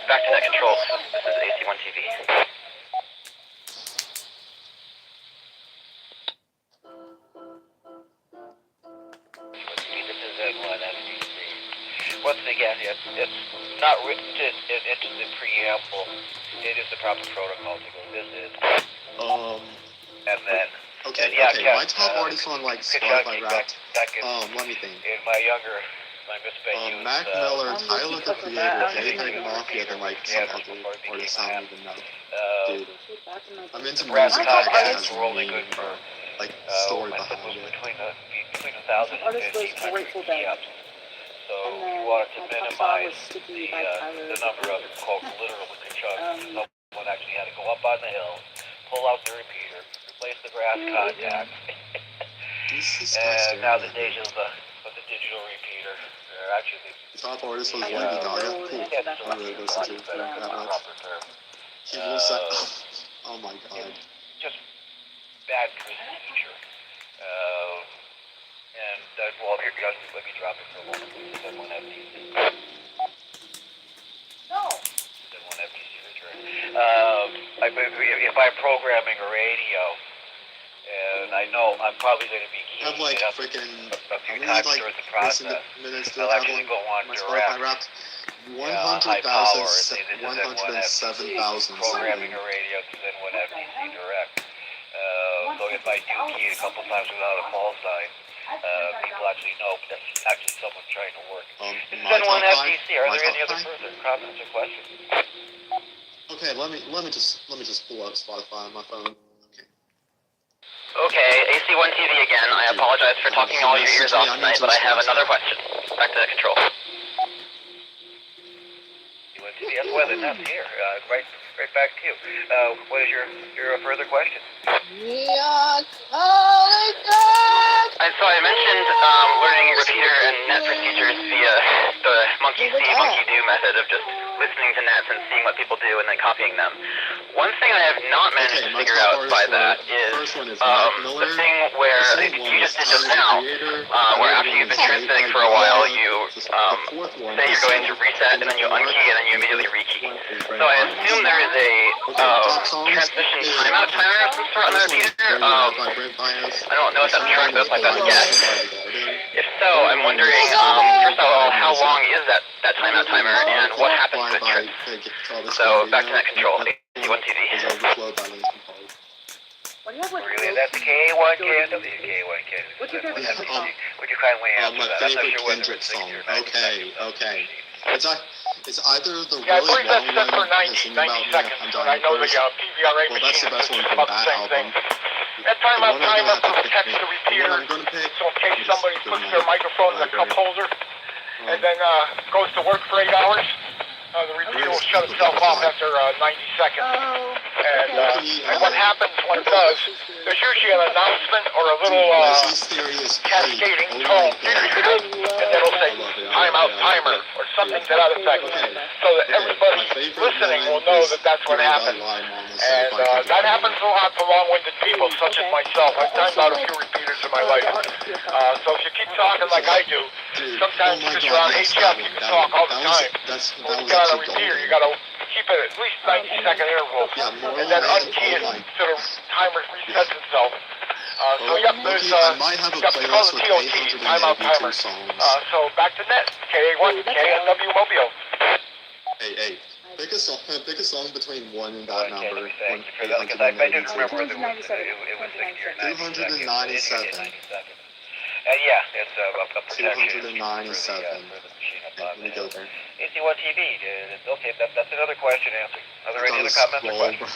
back to net control. This is AC1 TV. This is N1FDC. Once again, it's not written into the preamble. It is the proper protocol to go. This is. And then. Okay, and yeah, okay. Kev, My top artist on like Spotify Wrapped. Let me think. In my younger, my misspent youth. Mac Miller, Tyler the Creator, JPEG Mafia, then like some other artists I don't even know. Dude, I'm into music. Podcasts were only good for like story behind it. Between 1,000 and 1,500 key-ups. So you wanted to minimize the number of quote literal chunks. Someone actually had to go up on the hill, pull out the repeater, replace the brass contacts. And now the days of the digital repeater, actually the top artist was Lady Gaga. Cool. I really listen to that much. He will say, oh my god. Just bad procedure. And well, here, let me drop it for a moment. This is N1FDC. No. This is N1FDC return. If I'm programming a radio, and I know I'm probably going to be keying have like it up freaking a few times during the process, minutes to I'll have actually go on my direct. Spotify Wrapped. High power, say this is 107,000. programming a radio to N1FDC direct. So if I do key it a couple times without a call sign, people actually know that's actually someone trying to work. This is N1FDC. Are there any other further comments or questions? Okay, let me just pull up Spotify on my phone. Okay, AC1 TV again. I apologize for talking all your ears off tonight, but I have another question. Back to control. Yes, well, then that's here. Right back to you. What is your further question? So I mentioned learning repeater and net procedures via the monkey see, monkey do method of just listening to nets and seeing what people do and then copying them. One thing I have not managed to figure out by that is the thing where you just did just now, where after you've been transmitting for a while, you say you're going to reset and then you unkey and then you immediately rekey. So I assume there is a transmission timeout timer of some sort on the repeater. I don't know if that's correct, but that's my best guess. If so, I'm wondering, first of all, how long is that timeout timer and what happens to trips? So back to net control, AC1 TV. What you have like Really, that's the K1 KNW. K1 What's your favorite KNW. song? Would you kindly answer My that? I'm not favorite sure whether Kendrick it's song. 60 or 90 seconds. Okay. It's either the Yeah, I really believe that's long set for one, 90 Sing About Me, seconds, I'm and Dying I know the First. PVRA Well, that's machine the best is one just from about the that same thing. album. That The timeout one I'm timer gonna have to protects pick, the the one repeater, I'm gonna pick, so in case is somebody Good puts Night, their microphone in a cup Library. holder and then goes to work for 8 hours, the repeater will shut itself off after 90 seconds. Oh. And what happens when it does, there's usually an announcement or a little Leslie's theory is cascading great. tone, Oh and then it'll say timeout timer or something to that effect, so that everybody listening will know that that's what happened. And that happens a lot to long-winded people such as myself. I've timed out a few repeaters in my life. So if you keep talking like I do, sometimes because you're on HF, you can talk all the time. When you get on a repeater, you got to keep it at least 90-second intervals, and then unkey it so the timer resets itself. So yep, there's we call the TOT, timeout timer. So back to net, KA1, KNW Mobile. Hey, pick a song between 1 and that number. Thank you for that, because I do remember it was 60 or 90 297. Yeah, it's a protection. 297. Let me go there. AC1 TV, okay, that's another question answered. Are there any other comments or questions?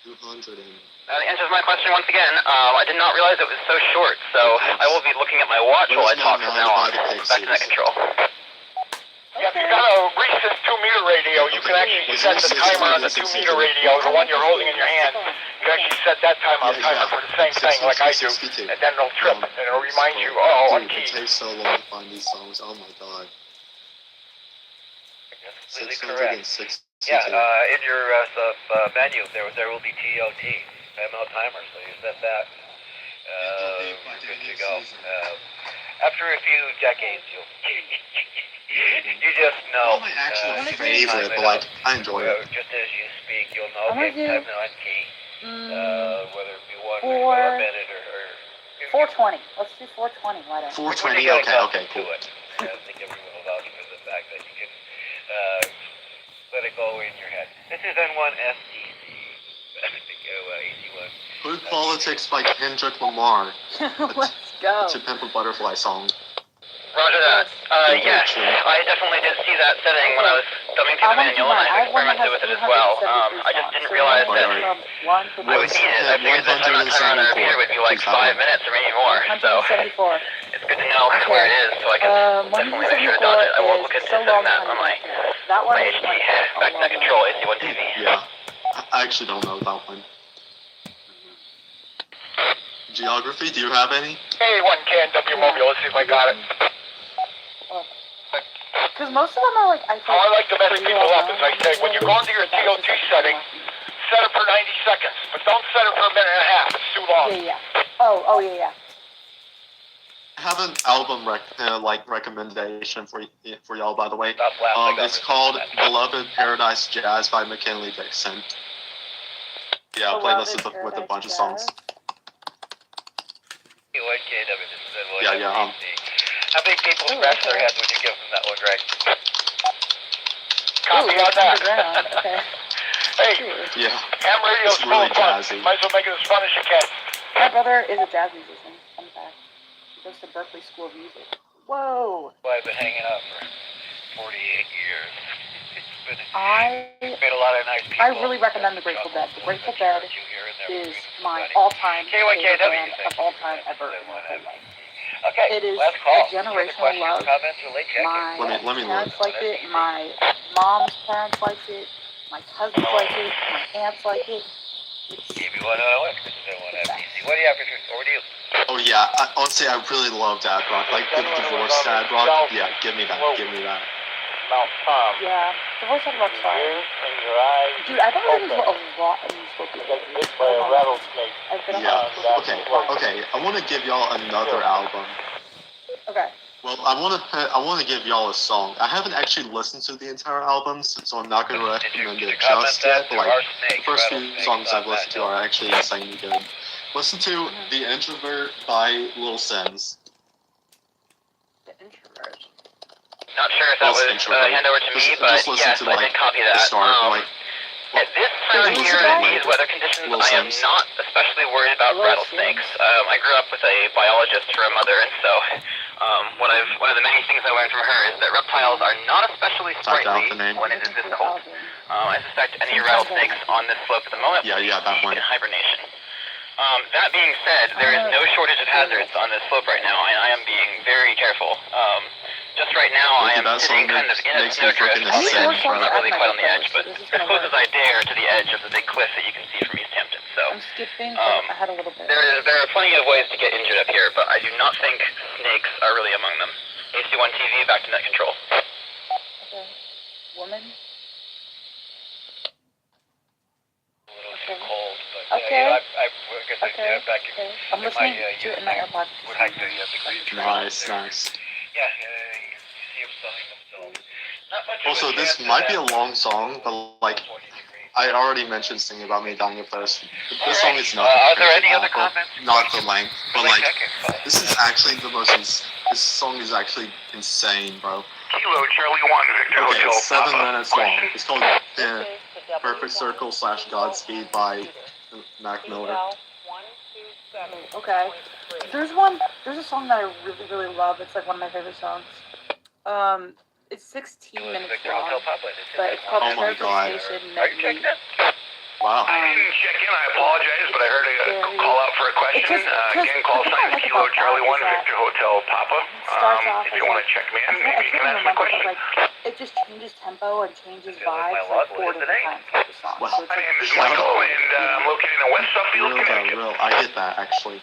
200 and... That answers my question once again. I did not realize it was so short, so I will be looking at my watch while I talk from now on. Back to net control. Yeah, if you got a recent 2-meter radio, you can actually set the timer on the 2-meter radio, the one you're holding in your hand. You can actually set that timer for the same thing like I do, and then it'll trip, and it'll remind you, oh, Dude, unkey. it takes so long to find these songs. Oh my god. That's completely correct. 662. Yeah, in your menu, there will be TOT, timeout timer, so you set that. Good to go. After a few decades, you just know. Not my actual favorite, but like, I enjoy it. Just as you speak, you'll know, okay, time to unkey. Whether it be one Four- or a minute or 420. Let's do 420. Why don't 420, okay, cool. I think everyone will vouch for the fact that you can let it go in your head. This is N1 SDC. I think AC1. Good Politics by Kendrick Lamar. Let's go. To Pimp a Butterfly song. Roger that. Yes, I definitely did see that setting when I was thumbing through the manual, and I experimented with it as well. I just didn't realize that I would need it. I figured the timeout timer on the repeater would be like 5 minutes or maybe more, so it's good to know where it is, so I can definitely make sure to dodge it. I will look into setting that on my HD. Back to net control, AC1 TV. Yeah, I actually don't know that one. Geography, do you have any? KA1 KNW Mobile, let's see if I got it. Because most of them are like, How I like to mess people up is I say, when you go into your TOT setting, set it for 90 seconds, but don't set it for a minute and a half. It's too long. Oh, yeah. I have an album recommendation for y'all, by the way. It's called Beloved Paradise Jazz by McKinley Dixon. Yeah, playlist with a bunch of songs. Yeah. How many people scratch their heads when you give them that one, Greg? Copy on that. Okay. Hey, Yeah. ham radio's It's full really of fun. jazzy. Might as well make it as fun as you can. My brother is a jazz musician. Fun fact. He goes to Berkeley School of Music. Whoa. Well, I've been hanging out for 48 years. It's made a lot of nice people. I really recommend The Grateful Dead. The Grateful Dead is my all-time favorite band of all time ever in my whole life. Okay, it is last call. a generational love. My Let me parents liked it. My mom's parents liked it. My cousins liked it. My aunts like it. Maybe one on one. What do you have for truth? Over to you. Oh yeah, honestly, I really love dad rock. Like the divorce dad rock. Yeah, give me that. Mount Tom. Yeah, divorce dad rock's fine. And your eyes. Dude, I've been listening to a lot of musical people. Bit by a rattlesnake. Yeah. Okay. I want to give y'all another album. Okay. Well, I want to give y'all a song. I haven't actually listened to the entire album, so I'm not going to recommend it just yet. But like the first few songs I've listened to are actually insanely good. Listen to The Introvert by Lil Sims. The Introvert. Not sure if that was hand over to me, but yes, I did copy that. At this time of year in these weather conditions, I am not especially worried about rattlesnakes. I grew up with a biologist for a mother, and so one of the many things I learned from her is that reptiles are not especially sprightly when it is this cold. I suspect any rattlesnakes on this slope at the moment will be in hibernation. That being said, there is no shortage of hazards on this slope right now, and I am being very careful. Just right now, I am sitting kind of in a snowdrift on the edge, not really quite on the edge, but as close as I dare to the edge of the big cliff that you can see from East Hampton. So, I'm skipping ahead a little bit. there are plenty of ways to get injured up here, but I do not think snakes are really among them. AC1 TV, back to net control. Okay. Woman? Too cold, but Okay. I back in I'm listening to it in my AirPods. would hike the trees. Nice. Yeah, you see them sunning themselves. Not much Also, of a this chance might of be a that. long song, but like, I already mentioned singing about me dying of thirst. This song is not. Are there any crazy other long, comments? Not the length, but like, Okay, this is actually the most. This song is actually insane, bro. Kilo Charlie 1 Victor Okay, Hotel. it's 7 Papa. minutes long. It's called Perfect Circle / Godspeed by Mac Miller. Okay. There's a song that I really, really love. It's like one of my favorite songs. It's 16 minutes long, but it's called Oh my Perfect God. Station Are you Medley. checking it? Wow. I didn't check in, I apologize, but I heard a call out for a question. Again, call sign is Kilo Charlie 1 Victor Hotel Papa. Starts off If as you want like, to check me I in, maybe you can can't ask my remember, question. but like it just changes tempo and changes vibes like 4 different times throughout the song. Wow. So it's My like, name is Michael, and I'm located in West Suffield, Connecticut. Real. I get that actually.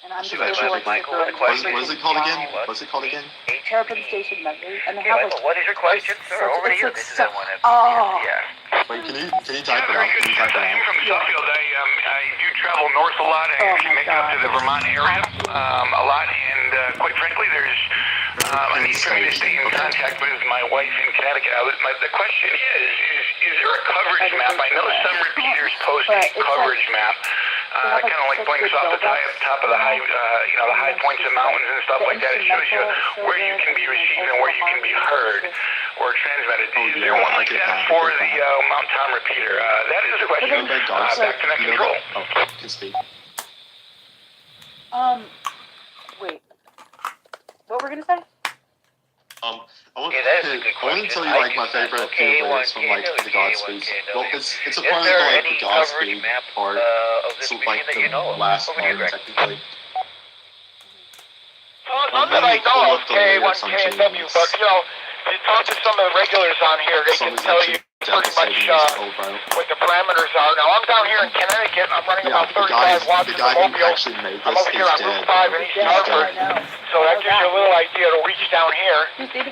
and I'm just Should I able to like sit Michael, through with it. a question? What is it called again? What's it called again? Perfect Station Medley, and they Okay, have Michael, like what is your question, sir? Over to you. like This is so, M1F. oh. Yeah. Wait, can you type it Very out? good. Can you type it I'm out? from Suffield. I do travel north a lot. I actually make it up to the Vermont area a lot, and quite frankly, there's a need for me to stay in contact with my wife in Connecticut. The question is there a coverage map? I know some repeaters post a coverage map. Kind of like blinks off the top of the high, the high points of mountains and stuff like that. It shows you where you can be received and where you can be heard or transmitted. Is there one like that for the Mount Tom repeater? That is the question. Back to net control. Oh, can speak. Wait. What were we gonna say? I want Yeah, that is a good I want to question. tell you like my favorite few lyrics from like the Godspeed. Well, it's a part of there like any the Godspeed coverage map part. of It's this like region that the you know of? last Over to you, part Greg. technically. Not that I know of K1KW, but you know, you talk to some of the regulars on here, they can tell you pretty much what the parameters are. Now I'm down here in Connecticut, I'm running about 35 watts in the mobile. I'm over here on Route 5 in East Hartford, so that gives you a little idea to reach down here.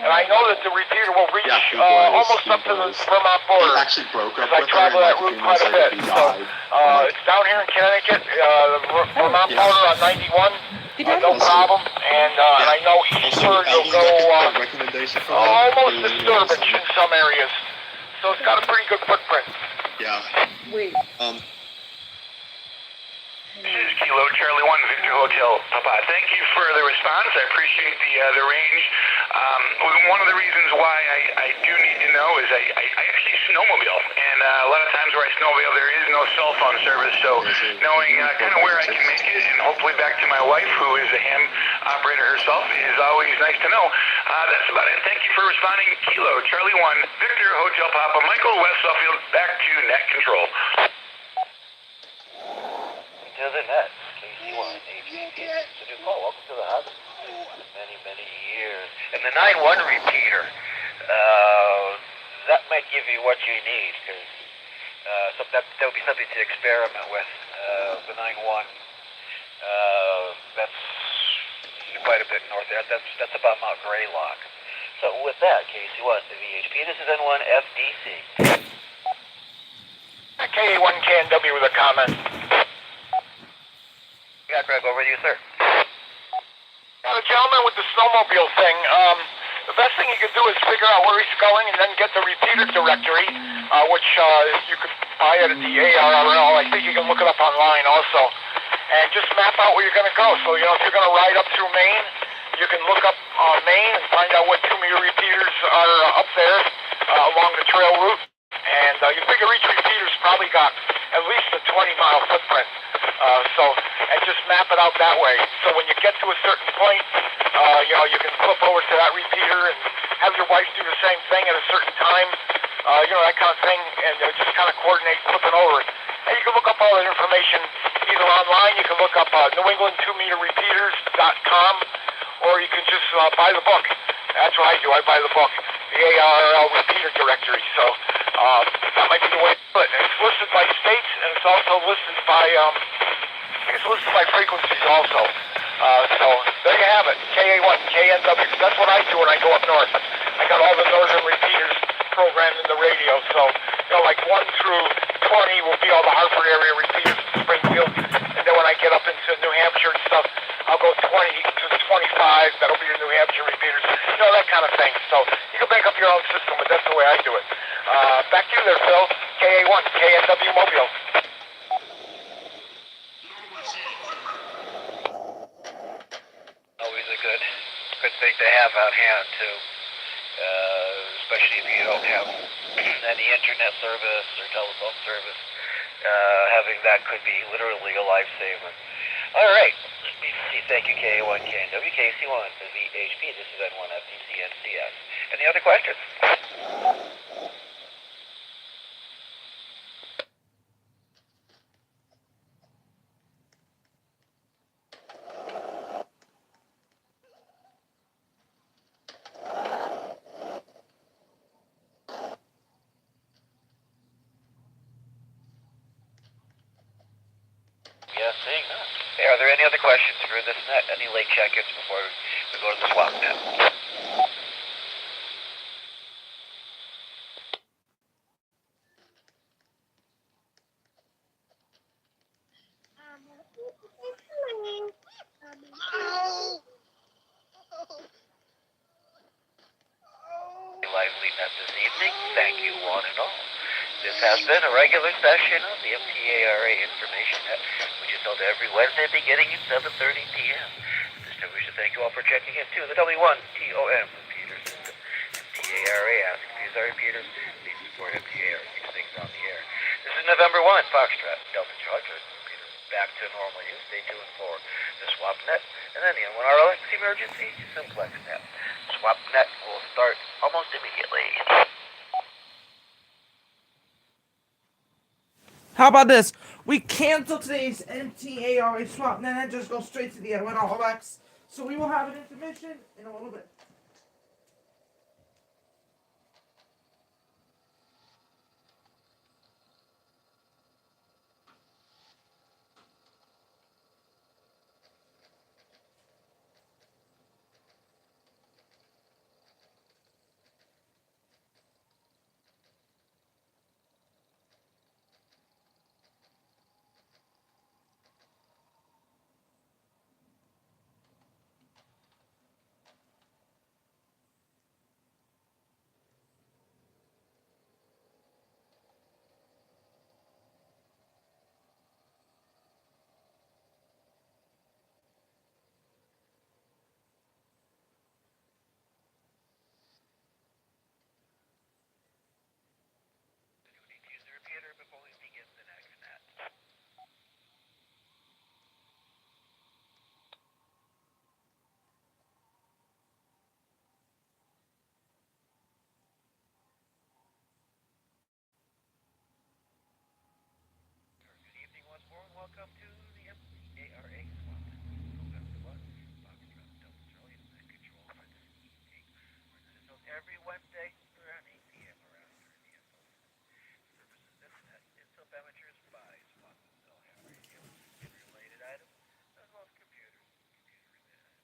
And I know that the repeater will reach almost up to the Vermont border. He actually broke up I with her travel and that like a route few quite months a later bit. he So died. it's down here in Connecticut, the Vermont border on 91. No problem, and I know eastward you'll go almost disturbance in some areas, so it's got a pretty good footprint. Yeah. Wait. This is Kilo Charlie 1 Victor Hotel Papa. Thank you for the response. I appreciate the range. One of the reasons why I do need to know is I actually snowmobile, and a lot of times where I snowmobile there is no cell phone service, so knowing kind of where I can make it and hopefully back to my wife who is a ham operator herself is always nice to know. That's about it. Thank you for responding. Kilo Charlie 1 Victor Hotel Papa Michael West Suffield, back to net control. To the net, KC1, APC. So do call. Welcome to the hub. Many, many years. And the 9-1 repeater, that might give you what you need, because that would be something to experiment with. The 9-1, that's quite a bit north there. That's about Mount Greylock. So with that, KC1, the VHP, this is N1 FDC. K1KNW with a comment. Yeah, Greg, over to you, sir. Now, the gentleman with the snowmobile thing, the best thing you can do is figure out where he's going and then get the repeater directory, which you could buy it at the ARRL. I think you can look it up online also. And just map out where you're going to go. So, you know, if you're going to ride up through Maine, you can look up Maine and find out what 2-meter repeaters are up there along the trail route. And you figure each repeater's probably got at least a 20-mile footprint. And just map it out that way. So when you get to a certain point, you can flip over to that repeater and have your wife do the same thing at a certain time, that kind of thing, and just kind of coordinate flipping over. And you can look up all that information either online, you can look up NewEngland2meterrepeaters.com, or you can just buy the book. That's what I do. I buy the book, the ARRL Repeater Directory. So that might be the way to do it. And it's listed by states, and it's also listed by frequencies also. So there you have it. KA1, KNW. That's what I do when I go up north. I got all the northern repeaters programmed in the radio. So, like 1 through 20 will be all the Hartford area repeaters in Springfield. And then when I get up into New Hampshire and stuff, I'll go 20 to 25. That'll be your New Hampshire repeaters. That kind of thing. So you can make up your own system, but that's the way I do it. Back to you there, Phil. KA1, KNW Mobile. Always a good thing to have on hand too, especially if you don't have any internet service or telephone service. Having that could be literally a lifesaver. All right, let me see. Thank you, KA1, KNW, KC1, the VHP. This is N1 FTCNCS. Any other questions? Yes, seeing none. Hey, are there any other questions for this net? Any late check-ins before we go to the swap net? Lively net this evening. Thank you, one and all. This has been a regular session of the MTARA Information Net, which is held every Wednesday beginning at 7:30 p.m. This time we should thank you all for checking in to the W1TOM repeater system. MTARA asks if you are repeaters, please support MTARA, keep things on the air. This is November 1, Foxtrot, Delta Charger, repeater back to normal use. Stay tuned for the swap net, and then the N1RLX emergency Simplex net. Swap net will start almost immediately. How about this? We cancel today's MTARA swap net and just go straight to the N1RLX. So we will have an intermission in a little bit. Welcome to the MTARA swap. November 1, Foxtrot, Delta Charlie, and control for this evening. This is held every Wednesday around 8 p.m. around your DSL. Services this net is help amateurs buy swaps and sell ham radio and related items, as well as computers and computer-related items.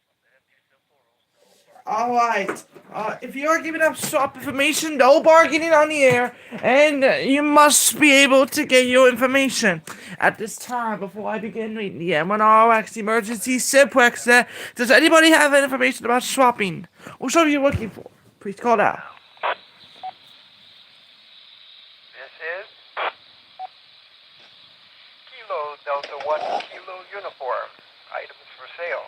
Swap that have two simple rules, no bargaining. Alright. If you are giving up swap information, no bargaining on the air, and you must be able to get your information. At this time, before I begin reading the M1RX emergency Simplex, does anybody have information about swapping? Or something you're looking for? Please call out. This is Kilo Delta 1 Kilo Uniform. Items for sale.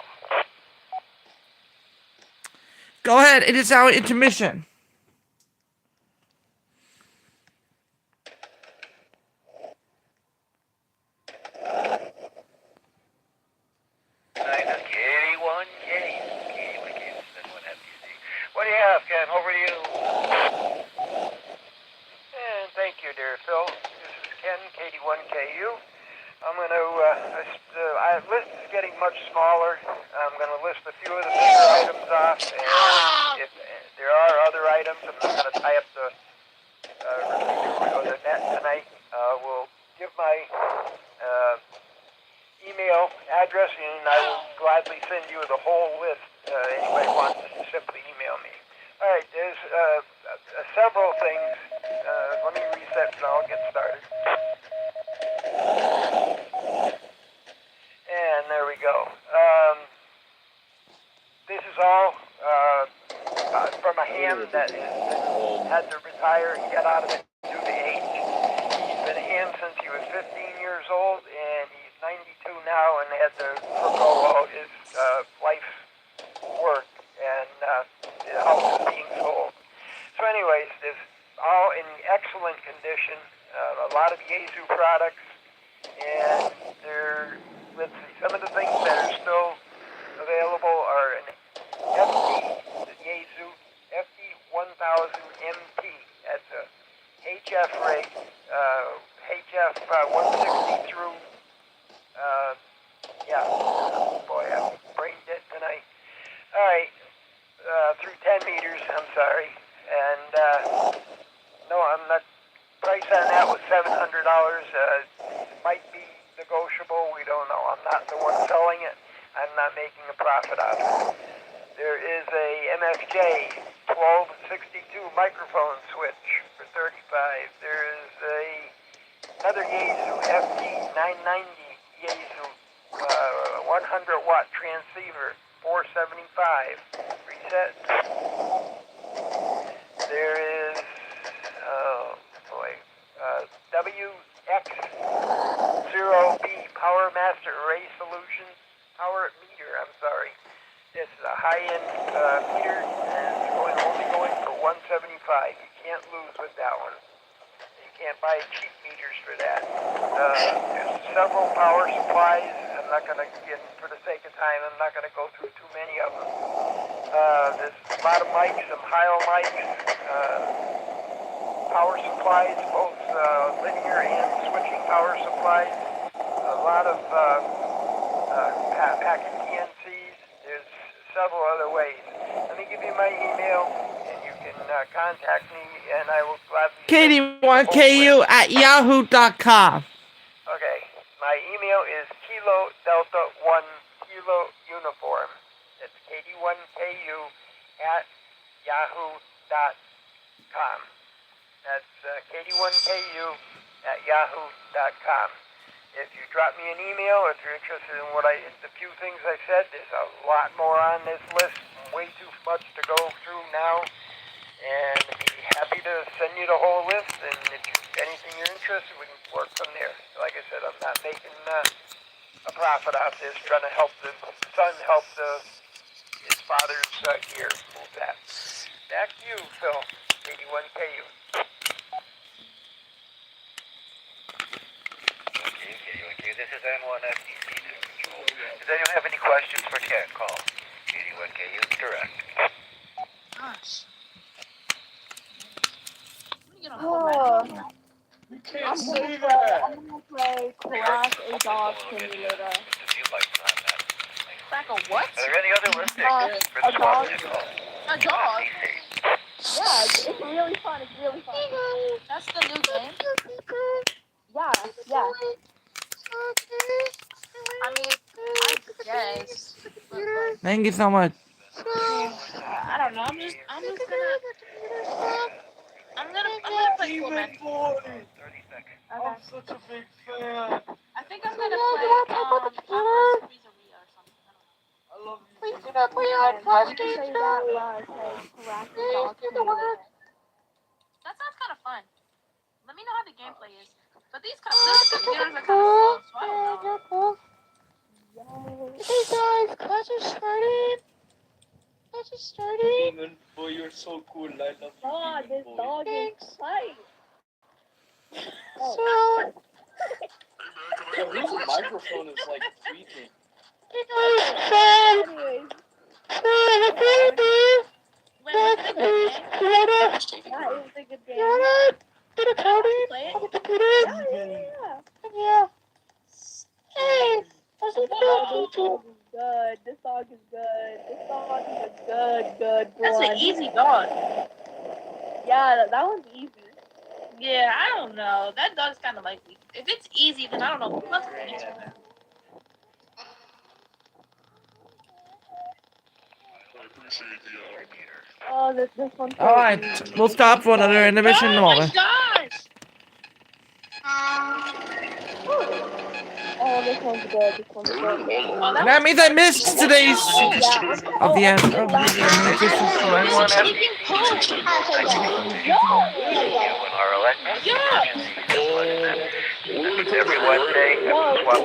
Go ahead, it is our intermission. there, Phil. This is Ken, KD1KU. I'm going to, our list is getting much smaller. I'm going to list a few of the bigger items off, and if there are other items, I'm not going to tie up the net tonight. We'll give my email address, and I will gladly send you the whole list. Anybody wants to simply email me. All right, there's several things. Let me reset and I'll get started. And there we go. This is all from a ham that had to retire and get out of it due to age. He's been a ham since he was 15 years old, and he's 92 now and had to forego his life's work, and the house is being sold. So anyways, it's all in excellent condition. A lot of Yaesu products, and let's see, some of the things that are still available are an Yaesu FD1000MT. That's a HF rig, HF 160 through, boy, I'm brain dead tonight. All right, through 10 meters, I'm sorry. And, no, I'm not, price on that was $700. Might be negotiable, we don't know. I'm not the one selling it. I'm not making a profit out of it. There is a MFJ 1262 microphone switch for $35. There is another Yaesu FD990 Yaesu 100 watt transceiver, $475. Reset. There is WX0B Power Master Array Solutions Power Meter. This is a high-end meter, and it's only going for $175. You can't lose with that one. You can't buy cheap meters for that. There's several power supplies. I'm not going to get, for the sake of time, I'm not going to go through too many of them. There's a lot of mics, some Heil mics, power supplies, both linear and switching power supplies. A lot of packet PNCs. There's several other ways. Let me give you my email, and you can contact me, and I will gladly... KD1KU@yahoo.com. Okay, my email is Kilo Delta 1 Kilo Uniform. It's KD1KU@yahoo.com. That's KD1KU@yahoo.com. If you drop me an email, if you're interested in the few things I said, there's a lot more on this list, way too much to go through now, and I'd be happy to send you the whole list, and if anything you're interested, we can work from there. Like I said, I'm not making a profit off this, trying to help the son help his father's gear. Move that. Back to you, Phil. 81KU. Okay, this is N1FDC Control. Does anyone have any questions for Ken? Call 81KU direct. Gosh. You can't say that. I'm gonna play Crash a Dog Simulator. Crack a what? Are there any other listings for the dog. to call? A dog? Yeah, it's really fun. It's really fun. That's the new game? Yeah. I mean, I guess. Thank you so much. I don't know. I'm gonna play cool, man. I'm such a big fan. I think I'm gonna play Pizzeria or something. I love you. Please do not play on podcast. That sounds kind of fun. Let me know how the gameplay is. But these computers are kind of slow, so I don't know. Hey guys, class is starting. Demon boy, you're so cool. I love you, Demon boy. Thanks. So, whose microphone is like tweaking? Anyways. Wait, is it a good game? Yeah, it was a good game. Did a coding? Play it? good. This dog is good. This dog is a good That's one. an easy dog. Yeah, that one's easy. Yeah, I don't know. That dog's kind of like me. If it's easy, then I don't know who else is easy. Oh, this one's so Alright, easy. we'll stop for another intermission Oh my moment. gosh! Oh, this one's good. This one's good. Oh, That means I missed today's Yeah. of the end of the Last time. official select. Dude, we can pull. Yeah. Every Wednesday, swap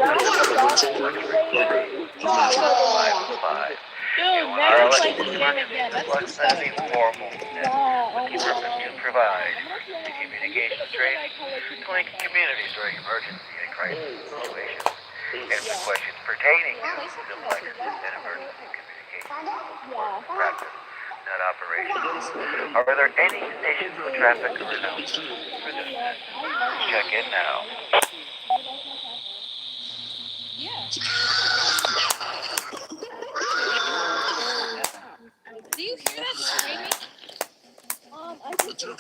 Dude, never play this game again. That's disgusting. formal. You provide the communications training, link communities during emergency and crisis situations, answer questions pertaining to Simplex and emergency communications. Practice, not operations. Are there any stations of traffic or announcements for this net? Check in now. Do you hear that screaming? I think it's or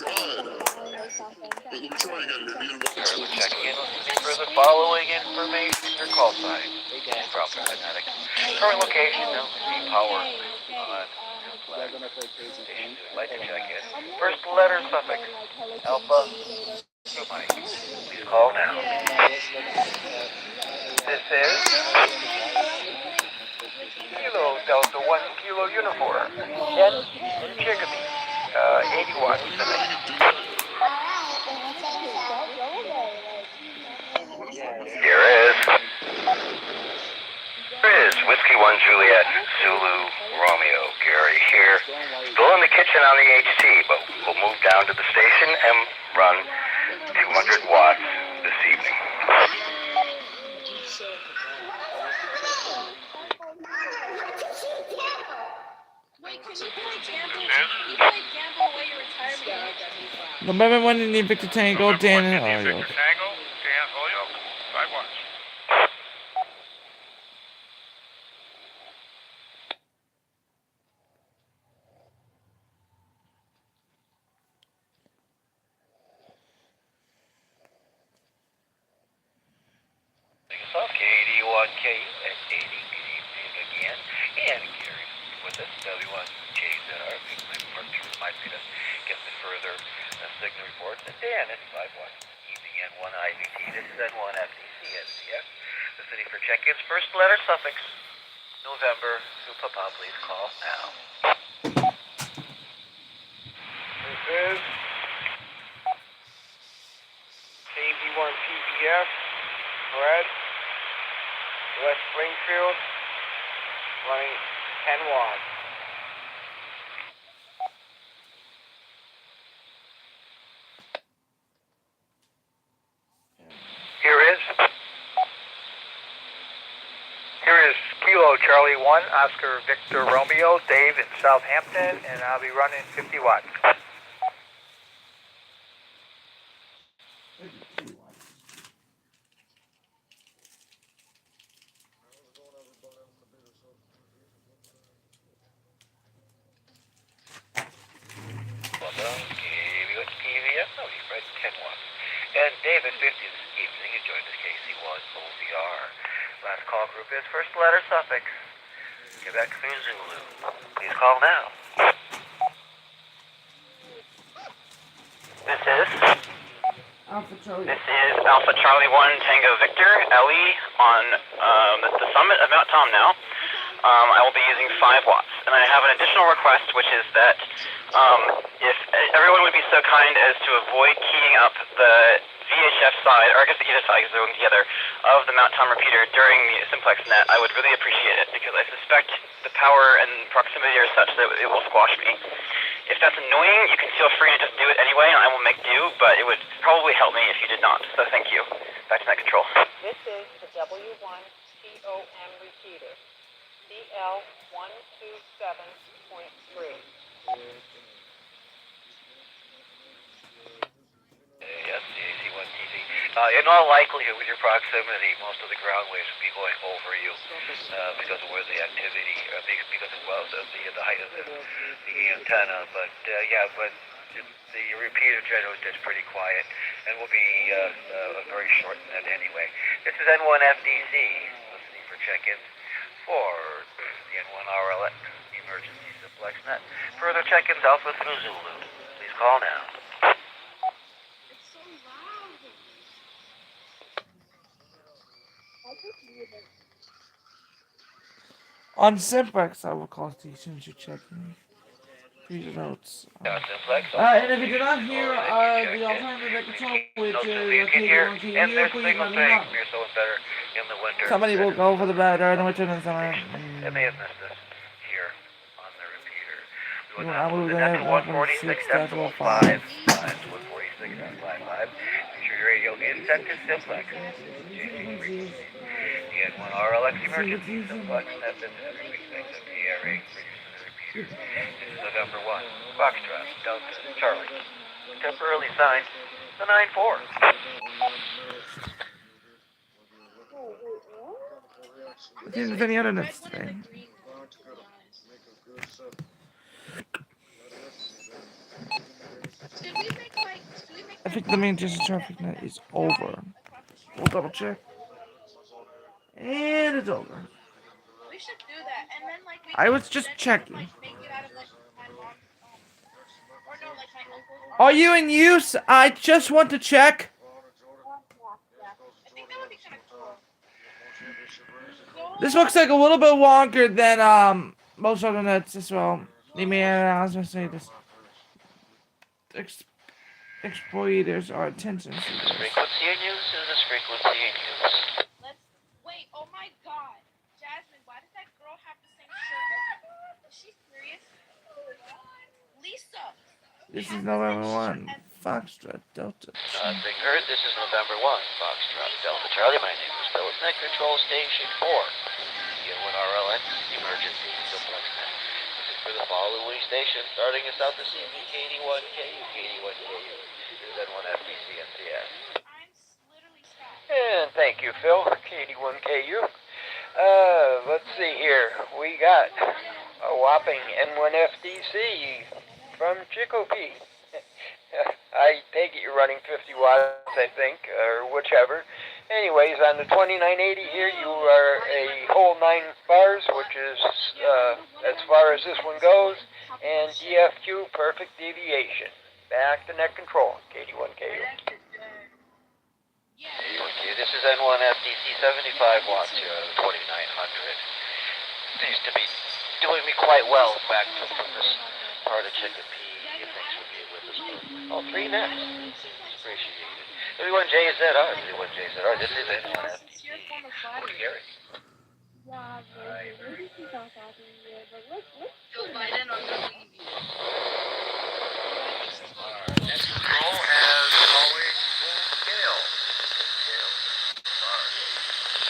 something. Checking in with any further following information or call signs. Problematic. Current location, no steam power. On station would like to check in. First letter suffix. Alpha. Mike. Please call now. This is Kilo Delta 1 Kilo Uniform. Ken Chicopee. 80 watts. Here is Whiskey 1 Juliet, Zulu, Romeo, Gary here. Still in the kitchen on the HT, but we'll move down to the station and run 200 watts this evening. Wait, can you play Gamble? Can you play Gamble away your retirement? Remember when in the Victor Tango, Dan? Oh, Tango, Dan Holyoke, 5 watts. K81KU at 80. Good evening again. And Gary with us, W1JZR. Remind me to get the further signal reports. And Dan, it's 5 watts. Evening N1 IVT. This is N1 FTC NCS. The city for check-ins. First letter suffix. November. Papa, please call now. This is AV1 PBF, Fred, West Springfield, running 10 watts. Here is Kilo Charlie 1, Oscar Victor Romeo, Dave in Southampton, and I'll be running 50 watts. And David, 50 this evening, you joined us KC1 OVR. Last call group is first letter suffix. Quebec through Zulu. Please call now. This is Alpha Charlie. This is Alpha Charlie 1 Tango Victor, Ellie, on the summit of Mount Tom now. I will be using 5 watts. And I have an additional request, which is that if everyone would be so kind as to avoid keying up the VHF side, or I guess the ETA side, because they're going together, of the Mount Tom repeater during the Simplex net, I would really appreciate it, because I suspect the power and proximity are such that it will squash me. If that's annoying, you can feel free to just do it anyway, and I will make do, but it would probably help me if you did not. So thank you. Back to net control. This is the W1 TOM repeater, CL127.3. Yes, the AC1 TV. In all likelihood, with your proximity, most of the ground waves would be going over you because of where the activity, because of the height of the antenna. But the repeater generally is pretty quiet and will be very short net anyway. This is N1FDC listening for check-ins for the N1RL emergency Simplex net. Further check-ins Alpha through Zulu. Please call now. It's so loud. I just need it. On Simplex, I will call stations you're checking. Read the notes. Simplex. And if you do not hear the alternative control, which is KD1KU, please let me know. You're so better in the winter. Somebody will go for the better in the winter than summer. They may have missed this here on the repeater. We I will went then to 146 decimal 5. 146 5. Make sure your radio is set to Simplex. JC frequency. The N1RLX emergency Simplex net. This is every week. Thanks MTARA. This is November 1. Foxtrot, Delta, Charlie. Temporarily signed the 9-4. I think there's any other notes today. I think the main just traffic net is over. We'll double check. And it's over. We should do that, and then like we I was just checking. make it out of like my mom's or no, like my uncle's. Are you in use? I just want to check. I think that would be kind of cool. This looks like a little bit longer than most other nets as well. I was gonna say this. Exploiters are attention seekers. Is this frequency in use? Is this frequency in use? Let's wait. Oh my God, Jasmine, why does that girl have the same shirt? Is she serious? Lisa. This is November 1. Foxtrot Delta. Nothing heard. This is November 1. Foxtrot Delta Charlie. My name is Philip. Net Control Station 4. N1RLX emergency Simplex net. This is for the following station, starting us out to CB KD1KU. KD1KU. This is N1FDC MTS. And thank you, Phil. KD1KU. Let's see here. We got a whopping N1FDC from Chicopee. I take it you're running 50 watts, I think, or whichever. Anyways, on the 2980 here, you are a whole 9 bars, which is as far as this one goes, and DFQ perfect deviation. Back to net control, KD1KU. This is N1FDC 75 watts here out of 2900. Seems to be doing me quite well back from this part of Chicopee. Thanks for being with us. All 3 nets. Appreciate it. 31JZR. 31JZR. This is N1FDC. Gary. Joe Biden on the TV. Net control as always full scale.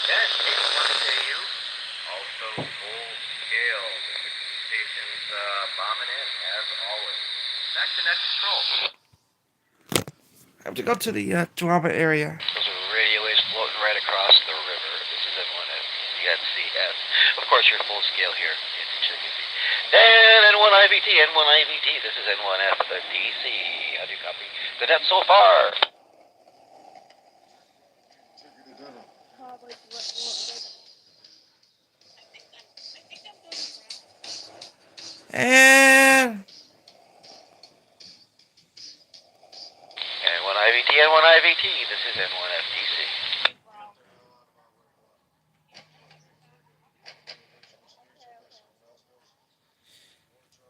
Yes, 81KU. Also full scale. The frequency station's bombing in as always. Back to net control. I have to go to the drama area. Those are radio waves floating right across the river. This is N1NCS. Of course, you're full scale here in Chicopee. And N1IVT, N1IVT. This is N1FDC. How do you copy? The net so far. And N1IVT, N1IVT. This is N1FDC.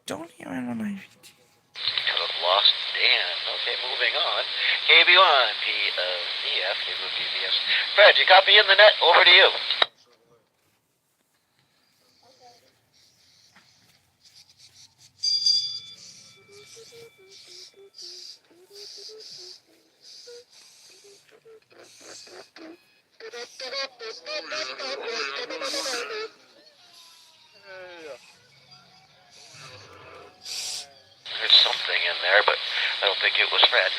don't hear N1IVT. Could have lost Dan. Okay, moving on. KB1, PZF, KB1, Fred, you copy in the net? Over to you. There's something in there, but I don't think it was Fred.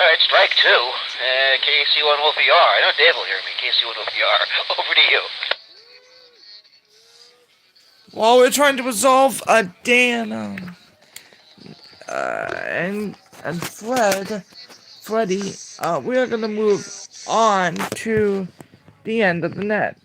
All right, strike two. KC1 Wolf ER. I know Dave will hear me. KC1 Wolf ER. Over to you. While we're trying to resolve Dan and Freddy, we are gonna move on to the end of the net.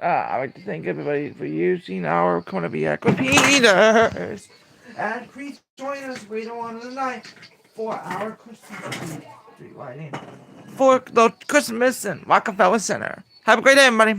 I'd like to thank everybody for using our Konobiak repeaters. And please join us later on in the night for our Christmas tree lighting for the Christmas in Rockefeller Center. Have a great day, everybody.